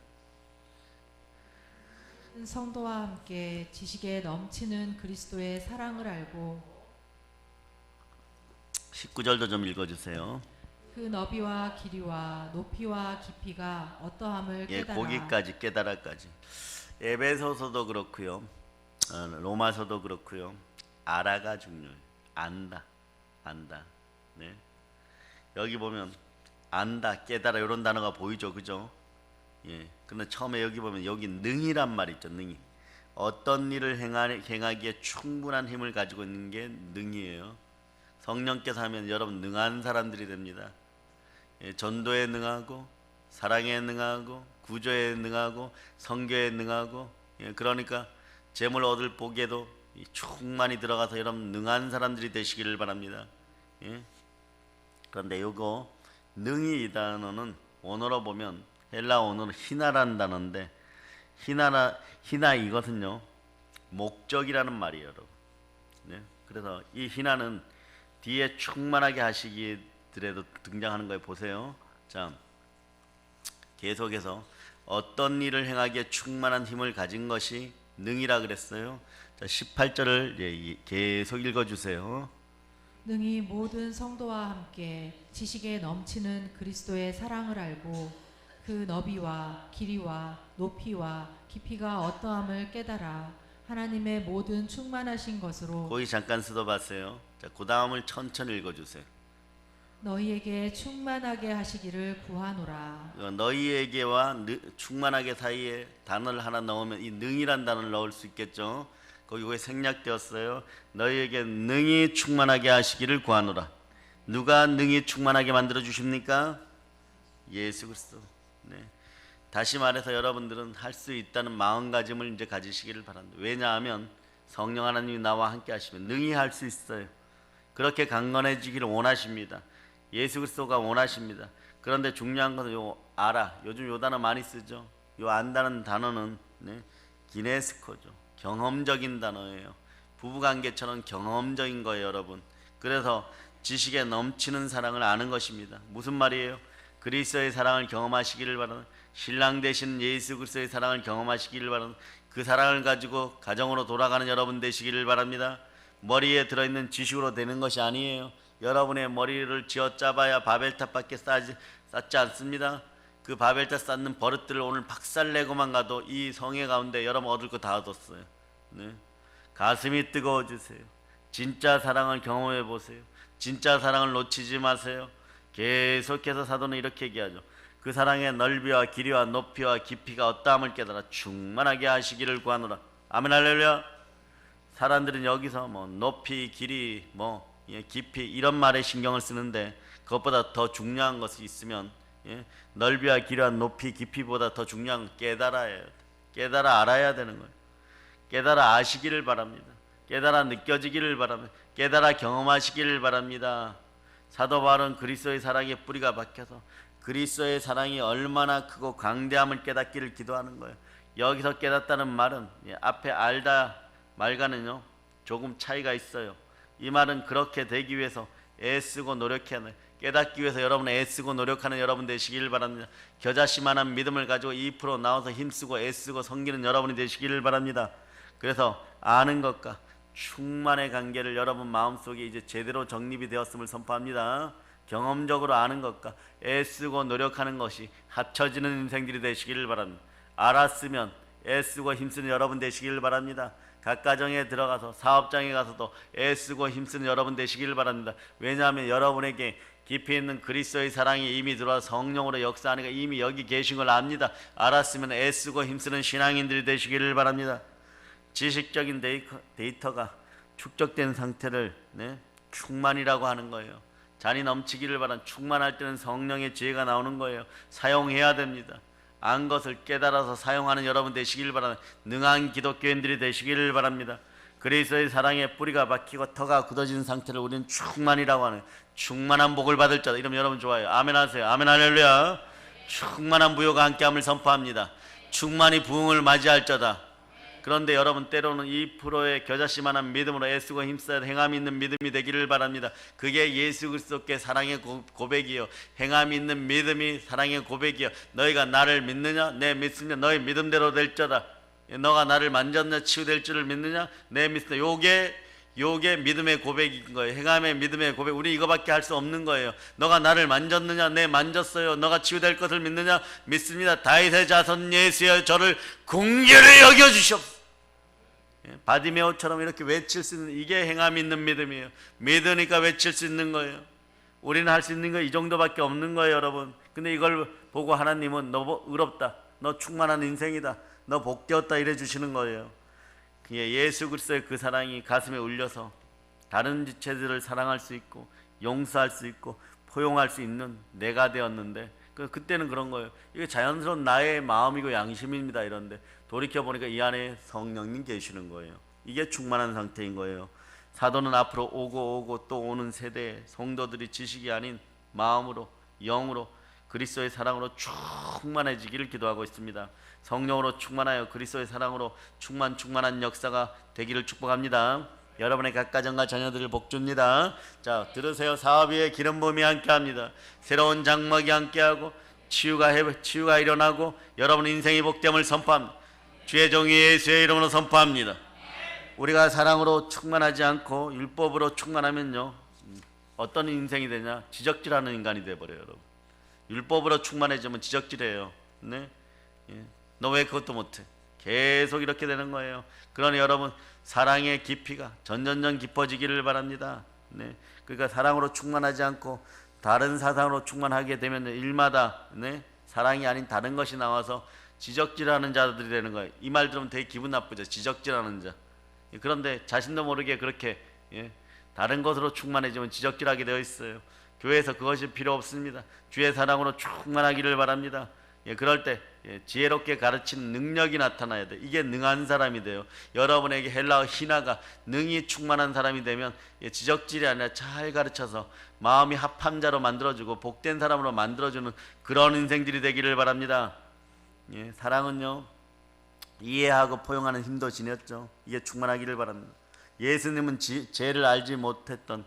성도와 함께 지식에 넘치는 그리스도의 사랑을 알고 19절도 좀 읽어주세요. 그 너비와 길이와 높이와 깊이가 어떠함을 깨달아. 거기까지 깨달아까지. 에베소서도 그렇고요, 로마서도 그렇고요. 알아가 중요해요. 안다. 여기 보면 안다, 깨달아 이런 단어가 보이죠, 그죠? 근데 처음에 여기 보면 여기 능이란 말 있죠, 능이. 어떤 일을 행하기에 충분한 힘을 가지고 있는 게 능이에요. 성령께서 하면 여러분 능한 사람들이 됩니다. 전도에 능하고 사랑에 능하고 구조에 능하고 성교에 능하고, 예, 그러니까 재물 얻을 복에도 충만히 들어가서 여러분 능한 사람들이 되시기를 바랍니다. 예? 그런데 요거 능이 이 단어는 원어로 보면 헬라 원어로 희나라는 단어인데, 희나 이것은요 목적이라는 말이에요, 여러분. 네? 그래서 이 희나는 뒤에 충만하게 하시기들에도 등장하는 거예요. 보세요. 자, 계속해서 어떤 일을 행하기에 충만한 힘을 가진 것이 능이라 그랬어요. 자, 18절을 계속 읽어주세요. 능히 모든 성도와 함께 지식에 넘치는 그리스도의 사랑을 알고 그 너비와 길이와 높이와 깊이가 어떠함을 깨달아 하나님의 모든 충만하신 것으로. 거기 잠깐 써봐세요. 자, 그 다음을 천천히 읽어주세요. 너희에게 충만하게 하시기를 구하노라. 너희에게와 충만하게 사이에 단어를 하나 넣으면 이 능이란 단어를 넣을 수 있겠죠. 거기 생략되었어요. 너희에게 능히 충만하게 하시기를 구하노라. 누가 능히 충만하게 만들어 주십니까? 예수 그리스도. 네. 다시 말해서 여러분들은 할 수 있다는 마음가짐을 이제 가지시기를 바랍니다. 왜냐하면 성령 하나님이 나와 함께 하시면 능히 할 수 있어요. 그렇게 강건해지기를 원하십니다. 예수 그리스도가 원하십니다. 그런데 중요한 것은 요 알아. 요즘 요 단어 많이 쓰죠. 요 안다는 단어는, 네, 기네스코죠. 경험적인 단어예요. 부부관계처럼 경험적인 거예요, 여러분. 그래서 지식에 넘치는 사랑을 아는 것입니다. 무슨 말이에요? 그리스도의 사랑을 경험하시기를 바라는, 신랑 되신 예수 그리스도의 사랑을 경험하시기를 바라는, 그 사랑을 가지고 가정으로 돌아가는 여러분 되시기를 바랍니다. 머리에 들어있는 지식으로 되는 것이 아니에요. 여러분의 머리를 쥐어짜봐야 바벨탑밖에 쌓지 않습니다. 그 바벨탑 쌓는 버릇들을 오늘 박살내고만 가도 이 성회 가운데 여러분 얻을 거 다 얻었어요. 네. 가슴이 뜨거워지세요. 진짜 사랑을 경험해 보세요. 진짜 사랑을 놓치지 마세요. 계속해서 사도는 이렇게 얘기하죠. 그 사랑의 넓이와 길이와 높이와 깊이가 어떠함을 깨달아 충만하게 하시기를 구하노라. 아멘 할렐루야. 사람들은 여기서 뭐 높이, 길이, 깊이 이런 말에 신경을 쓰는데, 그것보다 더 중요한 것이 있으면, 예, 넓이와 길이와 높이, 깊이보다 더 중요한 건 깨달아 알아야 되는 거예요. 깨달아 아시기를 바랍니다. 깨달아 느껴지기를 바랍니다. 깨달아 경험하시기를 바랍니다. 사도 바울은 그리스도의 사랑에 뿌리가 박혀서 그리스도의 사랑이 얼마나 크고 광대함을 깨닫기를 기도하는 거예요. 여기서 깨닫다는 말은, 앞에 알다 말과는요 조금 차이가 있어요. 이 말은 그렇게 되기 위해서 애쓰고 노력해야, 깨닫기 위해서 여러분 애쓰고 노력하는 여러분 되시길 바랍니다. 겨자씨만한 믿음을 가지고 2% 나와서 힘쓰고 애쓰고 섬기는 여러분이 되시기를 바랍니다. 그래서 아는 것과 충만의 관계를 여러분 마음속에 이제 제대로 정립이 되었음을 선포합니다. 경험적으로 아는 것과 애쓰고 노력하는 것이 합쳐지는 인생들이 되시기를 바랍니다. 알았으면 애쓰고 힘쓰는 여러분 되시기를 바랍니다. 각 가정에 들어가서 사업장에 가서도 애쓰고 힘쓰는 여러분 되시기를 바랍니다. 왜냐하면 여러분에게 깊이 있는 그리스도의 사랑이 이미 들어와 성령으로 역사하니까 이미 여기 계신 걸 압니다. 알았으면 애쓰고 힘쓰는 신앙인들이 되시기를 바랍니다. 지식적인 데이터가 축적된 상태를, 네, 충만이라고 하는 거예요. 잔이 넘치기를 바란, 충만할 때는 성령의 지혜가 나오는 거예요. 사용해야 됩니다. 안 것을 깨달아서 사용하는 여러분 되시기를 바랍니다. 능한 기독교인들이 되시기를 바랍니다. 그리스도의 사랑에 뿌리가 박히고 터가 굳어진 상태를 우리는 충만이라고 하는, 충만한 복을 받을 자다. 이러면 여러분 좋아요. 아멘 하세요. 아멘 할렐루야. 충만한 부요가 함께함을 선포합니다. 충만히 부흥을 맞이할 자다. 그런데 여러분 때로는 2%의 겨자씨만한 믿음으로 애쓰고 힘써야 행함이 있는 믿음이 되기를 바랍니다. 그게 예수 그리스도께 사랑의 고백이요, 행함이 있는 믿음이 사랑의 고백이요. 너희가 나를 믿느냐? 내 믿으냐? 너희 믿음대로 될 자다. 너가 나를 만졌냐? 치유될 줄을 믿느냐? 내 믿으냐? 요게 믿음의 고백인 거예요. 행함의 믿음의 고백. 우리 이거밖에 할 수 없는 거예요. 너가 나를 만졌느냐? 네, 만졌어요. 너가 치유될 것을 믿느냐? 믿습니다. 다윗의 자손 예수여 저를 긍휼히 여겨주시옵소서. 바디메오처럼 이렇게 외칠 수 있는, 이게 행함 있는 믿음이에요. 믿으니까 외칠 수 있는 거예요. 우리는 할 수 있는 거 이 정도밖에 없는 거예요, 여러분. 근데 이걸 보고 하나님은 너 의롭다, 너 충만한 인생이다, 너 복되었다 이래 주시는 거예요. 예수 그리스도의 그 사랑이 가슴에 울려서 다른 지체들을 사랑할 수 있고 용서할 수 있고 포용할 수 있는 내가 되었는데, 그때는 그런 거예요. 이게 자연스러운 나의 마음이고 양심입니다. 이런데 돌이켜 보니까 이 안에 성령님 계시는 거예요. 이게 충만한 상태인 거예요. 사도는 앞으로 오고 또 오는 세대의 성도들이 지식이 아닌 마음으로, 영으로, 그리스도의 사랑으로 충만해지기를 기도하고 있습니다. 성령으로 충만하여 그리스도의 사랑으로 충만한 역사가 되기를 축복합니다. 여러분의 각 가정과 자녀들을 복줍니다. 자, 들으세요. 사업 위에 기름 부음이 함께합니다. 새로운 장막이 함께하고 치유가 일어나고 여러분 인생의 복됨을 선포합니다. 주의 종이 예수의 이름으로 선포합니다. 우리가 사랑으로 충만하지 않고 율법으로 충만하면요, 어떤 인생이 되냐? 지적질하는 인간이 돼버려요. 여러분, 율법으로 충만해지면 지적질해요. 네? 너 왜 그것도 못해? 계속 이렇게 되는 거예요. 그러니 여러분, 사랑의 깊이가 점점 깊어지기를 바랍니다. 네? 그러니까 사랑으로 충만하지 않고 다른 사상으로 충만하게 되면 일마다 사랑이 아닌 다른 것이 나와서 지적질하는 자들이 되는 거예요. 이 말 들으면 되게 기분 나쁘죠. 지적질하는 자. 그런데 자신도 모르게 그렇게 다른 것으로 충만해지면 지적질하게 되어 있어요. 교회에서 그것이 필요 없습니다. 주의 사랑으로 충만하기를 바랍니다. 그럴 때 지혜롭게 가르치는 능력이 나타나야 돼. 이게 능한 사람이 돼요. 여러분에게 헬라어 희나가 능이 충만한 사람이 되면 지적질이 아니라 잘 가르쳐서 마음이 합한 자로 만들어주고 복된 사람으로 만들어주는 그런 인생들이 되기를 바랍니다. 사랑은요, 이해하고 포용하는 힘도 지녔죠. 이게 충만하기를 바랍니다. 예수님은 죄를 알지 못했던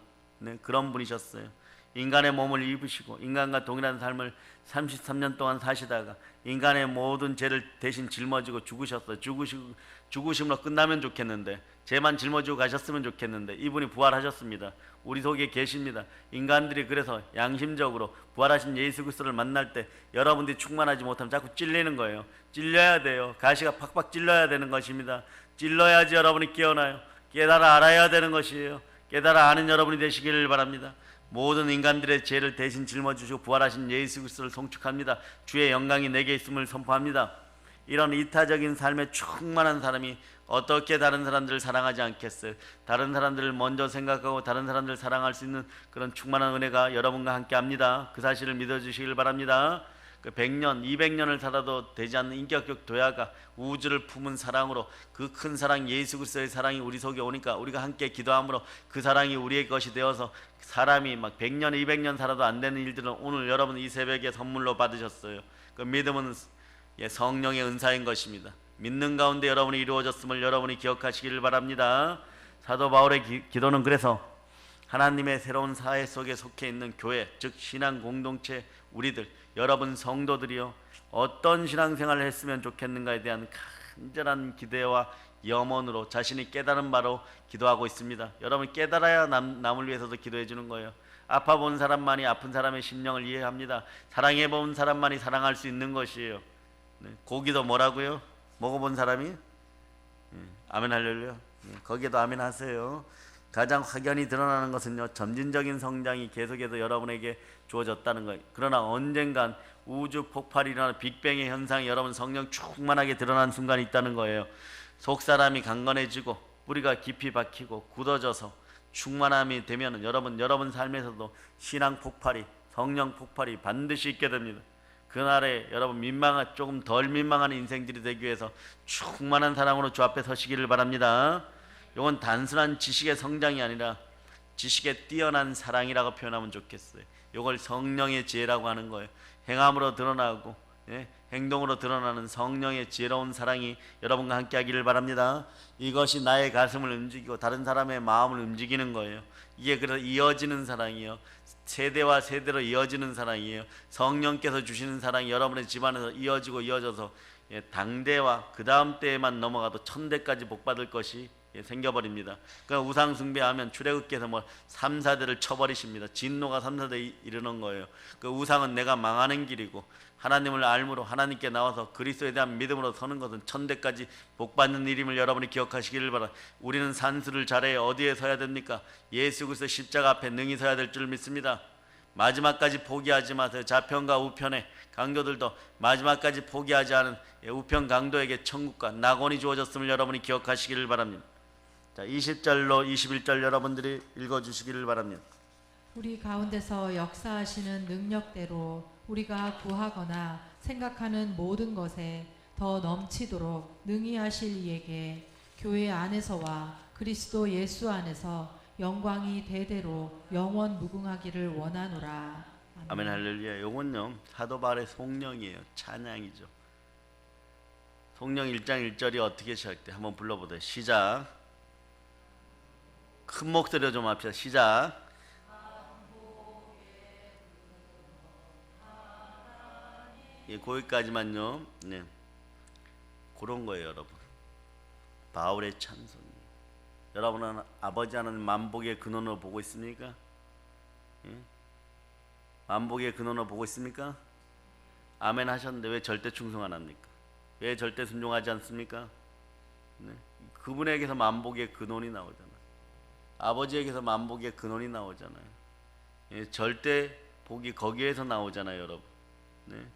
그런 분이셨어요. 인간의 몸을 입으시고 인간과 동일한 삶을 33년 동안 사시다가 인간의 모든 죄를 대신 짊어지고 죽으셨어요. 죽으심으로 끝나면 좋겠는데, 죄만 짊어지고 가셨으면 좋겠는데 이분이 부활하셨습니다. 우리 속에 계십니다. 인간들이 그래서 양심적으로 부활하신 예수 그리스도를 만날 때 여러분들이 충만하지 못하면 자꾸 찔리는 거예요. 찔려야 돼요. 가시가 팍팍 찔러야 되는 것입니다. 찔러야지 여러분이 깨어나요. 깨달아 알아야 되는 것이에요. 깨달아 아는 여러분이 되시기를 바랍니다. 모든 인간들의 죄를 대신 짊어지시고 부활하신 예수 그리스도를 송축합니다. 주의 영광이 내게 있음을 선포합니다. 이런 이타적인 삶에 충만한 사람이 어떻게 다른 사람들을 사랑하지 않겠어요? 다른 사람들을 먼저 생각하고 다른 사람들을 사랑할 수 있는 그런 충만한 은혜가 여러분과 함께합니다. 그 사실을 믿어주시길 바랍니다. 그 100년, 200년을 살아도 되지 않는 인격적 도야가 우주를 품은 사랑으로, 그 큰 사랑 예수 그리스도의 사랑이 우리 속에 오니까 우리가 함께 기도함으로 그 사랑이 우리의 것이 되어서 사람이 막 100년, 200년 살아도 안 되는 일들은 오늘 여러분 이 새벽에 선물로 받으셨어요. 그 믿음은 성령의 은사인 것입니다. 믿는 가운데 여러분이 이루어졌음을 여러분이 기억하시기를 바랍니다. 사도 바울의 기도는 그래서 하나님의 새로운 사회 속에 속해 있는 교회, 즉 신앙 공동체 우리들, 여러분 성도들이요, 어떤 신앙생활을 했으면 좋겠는가에 대한 간절한 기대와 염원으로 자신이 깨달은 바로 기도하고 있습니다. 여러분 깨달아야 남을 위해서도 기도해 주는 거예요. 아파 본 사람만이 아픈 사람의 심령을 이해합니다. 사랑해 본 사람만이 사랑할 수 있는 것이에요. 고기도 뭐라고요? 먹어본 사람이? 아멘 할렐루야. 거기에도 아멘 하세요. 가장 확연히 드러나는 것은요, 점진적인 성장이 계속해서 여러분에게 주어졌다는 거예요. 그러나 언젠간 우주 폭발이 일어나는 빅뱅의 현상이 여러분 성령 충만하게 드러나는 순간이 있다는 거예요. 속사람이 강건해지고 뿌리가 깊이 박히고 굳어져서 충만함이 되면 여러분 삶에서도 신앙 폭발이, 성령 폭발이 반드시 있게 됩니다. 그날에 여러분 조금 덜 민망한 인생들이 되기 위해서 충만한 사랑으로 주 앞에 서시기를 바랍니다. 이건 단순한 지식의 성장이 아니라 지식에 뛰어난 사랑이라고 표현하면 좋겠어요. 이걸 성령의 지혜라고 하는 거예요. 행함으로 드러나고 행동으로 드러나는 성령의 지혜로운 사랑이 여러분과 함께 하기를 바랍니다. 이것이 나의 가슴을 움직이고 다른 사람의 마음을 움직이는 거예요. 이게 그래서 이어지는 사랑이에요. 세대와 세대로 이어지는 사랑이에요. 성령께서 주시는 사랑이 여러분의 집안에서 이어져서 당대와 그 다음 때에만 넘어가도 천대까지 복받을 것이 생겨버립니다. 그러니까 우상 숭배하면 출애굽께서 3, 4대를 쳐버리십니다. 진노가 3, 4대 이르는 거예요. 그 우상은 내가 망하는 길이고 하나님을 알므로 하나님께 나와서 그리스도에 대한 믿음으로 서는 것은 천대까지 복받는 일임을 여러분이 기억하시기를 바랍니다. 우리는 산수를 잘해야 어디에 서야 됩니까? 예수 그리스도 십자가 앞에 능히 서야 될 줄 믿습니다. 마지막까지 포기하지 마세요. 좌편과 우편의 강도들도 마지막까지 포기하지 않은 우편 강도에게 천국과 낙원이 주어졌음을 여러분이 기억하시기를 바랍니다. 자, 20절로 21절 여러분들이 읽어주시기를 바랍니다. 우리 가운데서 역사하시는 능력대로 우리가 구하거나 생각하는 모든 것에 더 넘치도록 능히 하실 이에게 교회 안에서와 그리스도 예수 안에서 영광이 대대로 영원 무궁하기를 원하노라. 아멘 할렐루야. 요건요 사도 바울의 송령이에요. 찬양이죠. 송령 1장 1절이 어떻게 시작돼? 한번 불러보세요. 시작. 큰 목소리로 좀 합시다. 시작. 예, 거기까지만요. 네, 그런 거예요, 여러분. 바울의 찬송이. 여러분은 아버지 하나님 만복의 근원으로 보고 있습니까? 예? 만복의 근원으로 보고 있습니까? 아멘 하셨는데 왜 절대 충성 안 합니까? 왜 절대 순종하지 않습니까? 네? 그분에게서 만복의 근원이 나오잖아요. 아버지에게서 만복의 근원이 나오잖아요. 예, 절대 복이 거기에서 나오잖아요, 여러분. 네?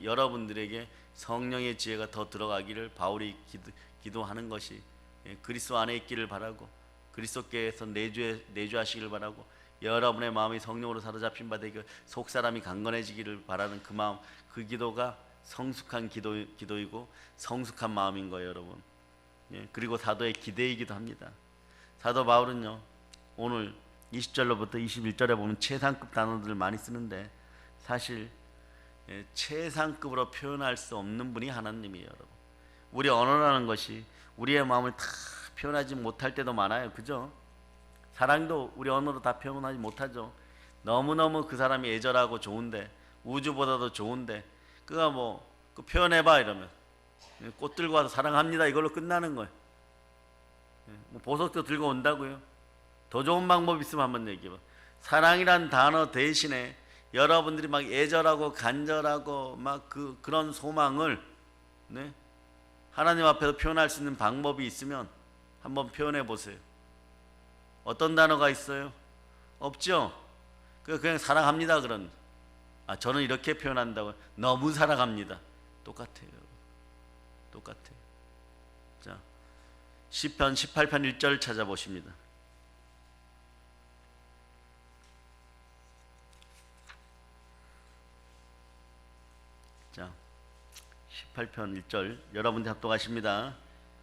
여러분들에게 성령의 지혜가 더 들어가기를 바울이 기도하는 것이 그리스도 안에 있기를 바라고 그리스도께서 내주하시기를 바라고 여러분의 마음이 성령으로 사로잡힌 바 되고 속사람이 강건해지기를 바라는 그 마음, 그 기도가 성숙한 기도이고 성숙한 마음인 거예요, 여러분. 그리고 사도의 기대이기도 합니다. 사도 바울은요 오늘 20절로부터 21절에 보면 최상급 단어들을 많이 쓰는데 사실 최상급으로 표현할 수 없는 분이 하나님이에요, 여러분. 우리 언어라는 것이 우리의 마음을 다 표현하지 못할 때도 많아요, 그죠? 사랑도 우리 언어로 다 표현하지 못하죠. 너무너무 그 사람이 애절하고 좋은데 우주보다도 좋은데 그가 그 표현해봐 이러면 꽃 들고 와서 사랑합니다 이걸로 끝나는 거예요. 보석도 들고 온다고요? 더 좋은 방법 있으면 한번 얘기해봐. 사랑이란 단어 대신에 여러분들이 막 애절하고 간절하고 막 그런 소망을 하나님 앞에서 표현할 수 있는 방법이 있으면 한번 표현해 보세요. 어떤 단어가 있어요? 없죠? 그냥 사랑합니다 그런. 저는 이렇게 표현한다고요. 너무 사랑합니다. 똑같아요. 똑같아요. 자, 시편 18편 1절 찾아보십니다. 자, 18편 1절 여러분들 합독하십니다.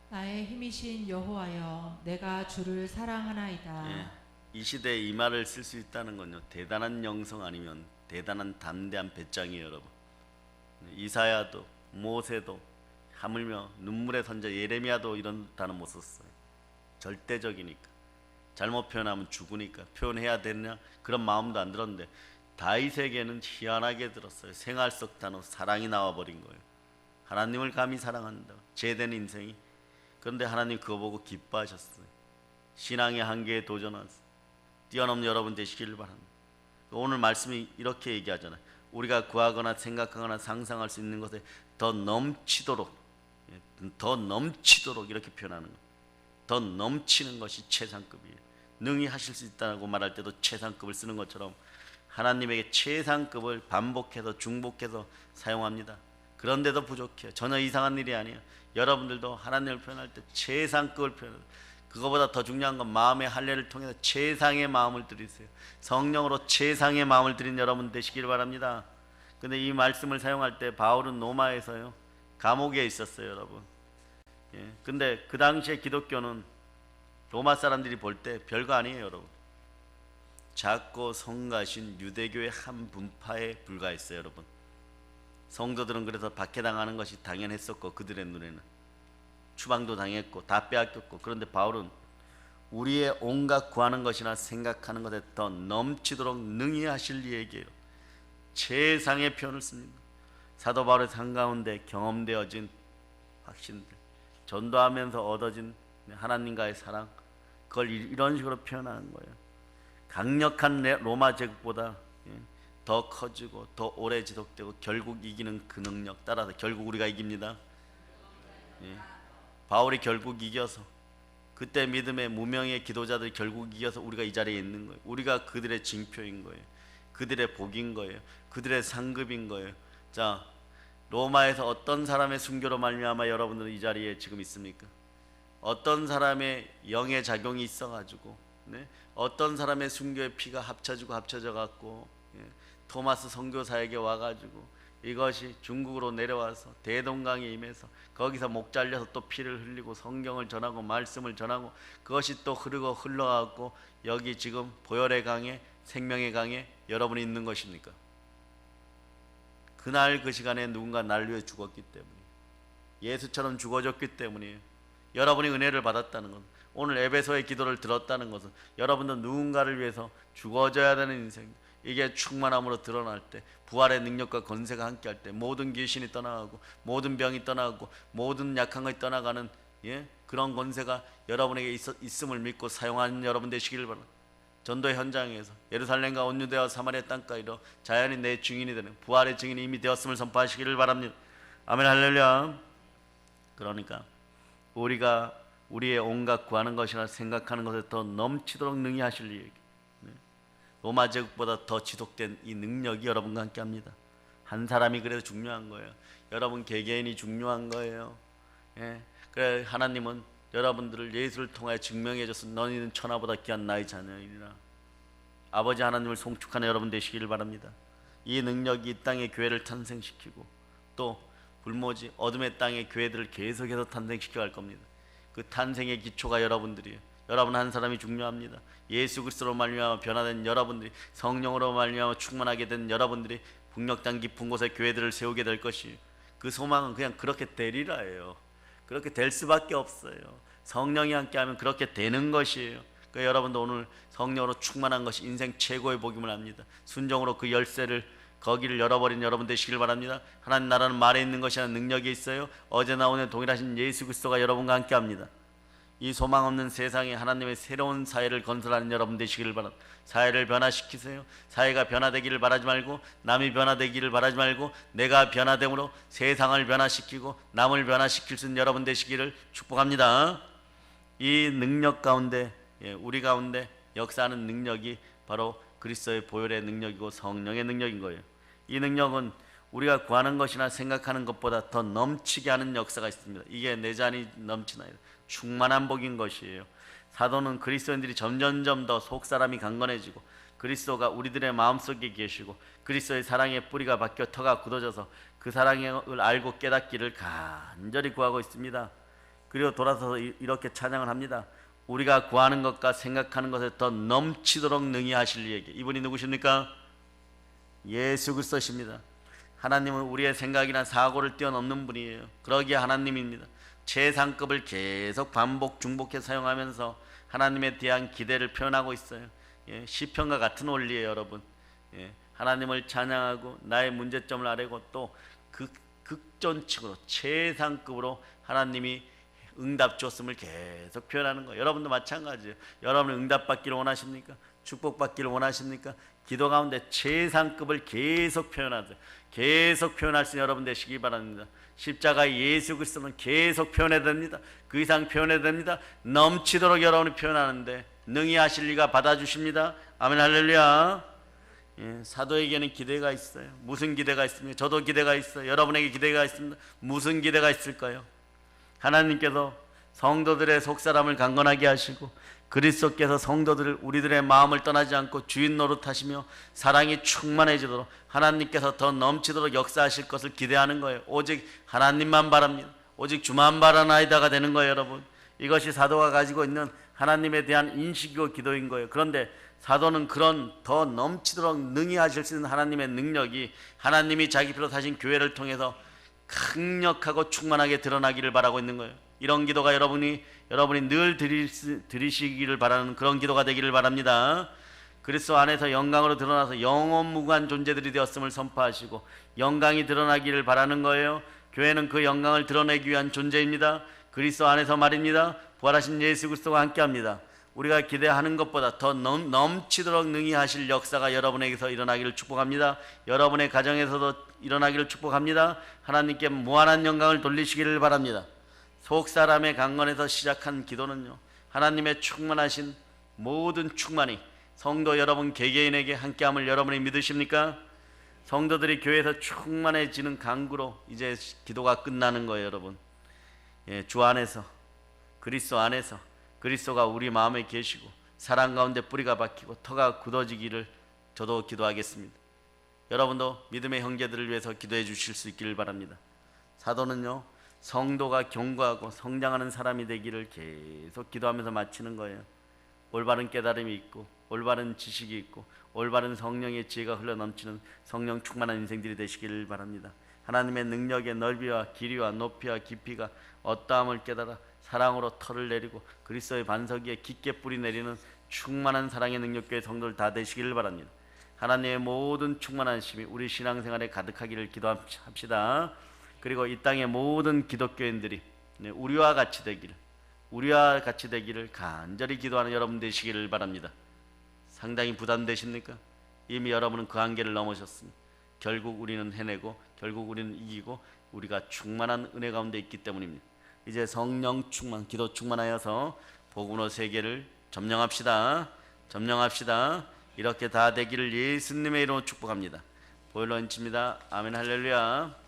나의 힘이신 여호와여, 내가 주를 사랑하나이다. 예, 이 시대에 이 말을 쓸 수 있다는 건요 대단한 영성 아니면 대단한 담대한 배짱이에요, 여러분. 이사야도 모세도 하물며 눈물의 선자 예레미야도 이런 단어 못 썼어요. 절대적이니까. 잘못 표현하면 죽으니까 표현해야 되느냐 그런 마음도 안 들었는데 다윗에게는 희한하게 들었어요. 생활 속 단어 사랑이 나와버린 거예요. 하나님을 감히 사랑한다. 제된 인생이. 그런데 하나님 그거 보고 기뻐하셨어요. 신앙의 한계에 도전하세요. 뛰어넘는 여러분 되시기를 바랍니다. 오늘 말씀이 이렇게 얘기하잖아요. 우리가 구하거나 생각하거나 상상할 수 있는 것에 더 넘치도록 이렇게 표현하는 거예요. 더 넘치는 것이 최상급이에요. 능히 하실 수 있다고 말할 때도 최상급을 쓰는 것처럼 하나님에게 최상급을 반복해서 중복해서 사용합니다. 그런데도 부족해요. 전혀 이상한 일이 아니에요. 여러분들도 하나님을 표현할 때 최상급을 표현해요. 그거보다 더 중요한 건 마음의 할례를 통해서 최상의 마음을 드리세요. 성령으로 최상의 마음을 드린 여러분 되시길 바랍니다. 근데 이 말씀을 사용할 때 바울은 로마에서요 감옥에 있었어요, 여러분. 근데 그 당시에 기독교는 로마 사람들이 볼 때 별거 아니에요, 여러분. 작고 성가신 유대교의 한 분파에 불과했어요, 여러분. 성도들은 그래서 박해당하는 것이 당연했었고 그들의 눈에는 추방도 당했고 다 빼앗겼고, 그런데 바울은 우리의 온갖 구하는 것이나 생각하는 것에 더 넘치도록 능히 하실 이에게요 최상의 표현을 씁니다. 사도 바울의 삶 가운데 경험되어진 확신들, 전도하면서 얻어진 하나님과의 사랑, 그걸 이런 식으로 표현하는 거예요. 강력한 로마 제국보다 더 커지고 더 오래 지속되고 결국 이기는 그 능력 따라서 결국 우리가 이깁니다. 바울이 결국 이겨서, 그때 믿음의 무명의 기도자들이 결국 이겨서 우리가 이 자리에 있는 거예요. 우리가 그들의 징표인 거예요. 그들의 복인 거예요. 그들의 상급인 거예요. 자, 로마에서 어떤 사람의 순교로 말미암아 여러분들은 이 자리에 지금 있습니까? 어떤 사람의 영의 작용이 있어가지고 네? 어떤 사람의 순교의 피가 합쳐져 갖고 토마스 선교사에게 와가지고 이것이 중국으로 내려와서 대동강에 임해서 거기서 목 잘려서 또 피를 흘리고 성경을 전하고 말씀을 전하고 그것이 또 흘러가고 여기 지금 보혈의 강에 생명의 강에 여러분이 있는 것입니까? 그날 그 시간에 누군가 날 위해 죽었기 때문에 예수처럼 죽어졌기 때문이에요. 여러분이 은혜를 받았다는 것, 오늘 에베소의 기도를 들었다는 것은 여러분도 누군가를 위해서 죽어져야 되는 인생, 이게 충만함으로 드러날 때 부활의 능력과 권세가 함께할 때 모든 귀신이 떠나가고 모든 병이 떠나가고 모든 약한 것이 떠나가는 그런 권세가 여러분에게 있음을 믿고 사용하는 여러분 되시기를 바랍니다. 전도 현장에서 예루살렘과 온 유대와 사마리아 땅까지로 자연히 내 증인이 되는 부활의 증인이 이미 되었음을 선포하시기를 바랍니다. 아멘 할렐루야. 그러니까 우리가 우리의 온갖 구하는 것이나 생각하는 것에 더 넘치도록 능히 하실 얘기, 로마 제국보다 더 지속된 이 능력이 여러분과 함께합니다. 한 사람이 그래서 중요한 거예요. 여러분 개개인이 중요한 거예요. 그래 하나님은 여러분들을 예수를 통하여 증명해 줬어. 너희는 천하보다 귀한 나의 자녀이니라. 아버지 하나님을 송축하는 여러분 되시기를 바랍니다. 이 능력이 이 땅에 교회를 탄생시키고 또 불모지 어둠의 땅에 교회들을 계속해서 탄생시켜 갈 겁니다. 그 탄생의 기초가 여러분들이에요. 여러분 한 사람이 중요합니다. 예수 그리스도로 말미암아 변화된 여러분들이, 성령으로 말미암아 충만하게 된 여러분들이 북녘 땅 깊은 곳에 교회들을 세우게 될 것이에요. 그 소망은 그냥 그렇게 되리라예요. 그렇게 될 수밖에 없어요. 성령이 함께하면 그렇게 되는 것이에요. 그러니까 여러분도 오늘 성령으로 충만한 것이 인생 최고의 복임을 합니다. 순종으로 그 열쇠를 거기를 열어버린 여러분 되시길 바랍니다. 하나님 나라는 말에 있는 것이 아니라 능력이 있어요. 어제나 오늘 동일하신 예수 그리스도가 여러분과 함께합니다. 이 소망 없는 세상에 하나님의 새로운 사회를 건설하는 여러분 되시기를 바랍니다. 사회를 변화시키세요. 사회가 변화되기를 바라지 말고 남이 변화되기를 바라지 말고 내가 변화됨으로 세상을 변화시키고 남을 변화시킬 수 있는 여러분 되시기를 축복합니다. 이 능력 가운데 우리 가운데 역사하는 능력이 바로 그리스도의 보혈의 능력이고 성령의 능력인 거예요. 이 능력은 우리가 구하는 것이나 생각하는 것보다 더 넘치게 하는 역사가 있습니다. 이게 내 잔이 넘치나이다. 충만한 복인 것이에요. 사도는 그리스도인들이 점점점 더 속사람이 강건해지고 그리스도가 우리들의 마음속에 계시고 그리스도의 사랑의 뿌리가 박혀 터가 굳어져서 그 사랑을 알고 깨닫기를 간절히 구하고 있습니다. 그리고 돌아서서 이렇게 찬양을 합니다. 우리가 구하는 것과 생각하는 것에 더 넘치도록 능히 하실 이에게. 이분이 누구십니까? 예수 그리스도십니다. 하나님은 우리의 생각이나 사고를 뛰어넘는 분이에요. 그러기에 하나님입니다. 최상급을 계속 반복 중복해 사용하면서 하나님에 대한 기대를 표현하고 있어요. 시편과 같은 원리예요, 여러분. 하나님을 찬양하고 나의 문제점을 아뢰고 또 극존칭으로 최상급으로 하나님이 응답 줬음을 계속 표현하는 거예요. 여러분도 마찬가지예요. 여러분은 응답받기를 원하십니까? 축복받기를 원하십니까? 기도 가운데 최상급을 계속 표현하세요. 계속 표현할 수 있는 여러분 되시기 바랍니다. 십자가 예수 그리스도는 계속 표현해야 됩니다. 그 이상 표현해야 됩니다. 넘치도록 여러분이 표현하는데 능히 하실 리가 받아주십니다. 아멘 할렐루야. 사도에게는 기대가 있어요. 무슨 기대가 있습니까? 저도 기대가 있어요. 여러분에게 기대가 있습니다. 무슨 기대가 있을까요? 하나님께서 성도들의 속사람을 강건하게 하시고 그리스도께서 성도들을 우리들의 마음을 떠나지 않고 주인 노릇하시며 사랑이 충만해지도록 하나님께서 더 넘치도록 역사하실 것을 기대하는 거예요. 오직 하나님만 바랍니다. 오직 주만 바라나이다가 되는 거예요, 여러분. 이것이 사도가 가지고 있는 하나님에 대한 인식이고 기도인 거예요. 그런데 사도는 그런 더 넘치도록 능히 하실 수 있는 하나님의 능력이 하나님이 자기 피로 사신 교회를 통해서 강력하고 충만하게 드러나기를 바라고 있는 거예요. 이런 기도가 여러분이 늘 드리시기를 바라는 그런 기도가 되기를 바랍니다. 그리스도 안에서 영광으로 드러나서 영원무궁한 존재들이 되었음을 선포하시고 영광이 드러나기를 바라는 거예요. 교회는 그 영광을 드러내기 위한 존재입니다. 그리스도 안에서 말입니다. 부활하신 예수 그리스도가 함께합니다. 우리가 기대하는 것보다 더 넘치도록 능히 하실 역사가 여러분에게서 일어나기를 축복합니다. 여러분의 가정에서도 일어나기를 축복합니다. 하나님께 무한한 영광을 돌리시기를 바랍니다. 속사람의 강건에서 시작한 기도는요, 하나님의 충만하신 모든 충만이 성도 여러분 개개인에게 함께함을 여러분이 믿으십니까? 성도들이 교회에서 충만해지는 강구로 이제 기도가 끝나는 거예요, 여러분. 주 안에서, 그리스도 안에서 그리스도가 우리 마음에 계시고 사랑 가운데 뿌리가 박히고 터가 굳어지기를 저도 기도하겠습니다. 여러분도 믿음의 형제들을 위해서 기도해 주실 수 있기를 바랍니다. 사도는요, 성도가 견고하고 성장하는 사람이 되기를 계속 기도하면서 마치는 거예요. 올바른 깨달음이 있고 올바른 지식이 있고 올바른 성령의 지혜가 흘러넘치는 성령 충만한 인생들이 되시기를 바랍니다. 하나님의 능력의 넓이와 길이와 높이와 깊이가 어떠함을 깨달아 사랑으로 털을 내리고 그리스도의 반석 위에 깊게 뿌리 내리는 충만한 사랑의 능력교회 성도들 다 되시기를 바랍니다. 하나님의 모든 충만하심이 우리 신앙생활에 가득하기를 기도합시다. 그리고 이 땅의 모든 기독교인들이 우리와 같이 되기를 간절히 기도하는 여러분 되시기를 바랍니다. 상당히 부담되십니까? 이미 여러분은 그 한계를 넘으셨습니다. 결국 우리는 해내고 결국 우리는 이기고 우리가 충만한 은혜 가운데 있기 때문입니다. 이제 성령 충만, 기도 충만하여서 복음으로 세계를 점령합시다. 이렇게 다 되기를 예수님의 이름으로 축복합니다. 보일러 인칩니다. 아멘 할렐루야.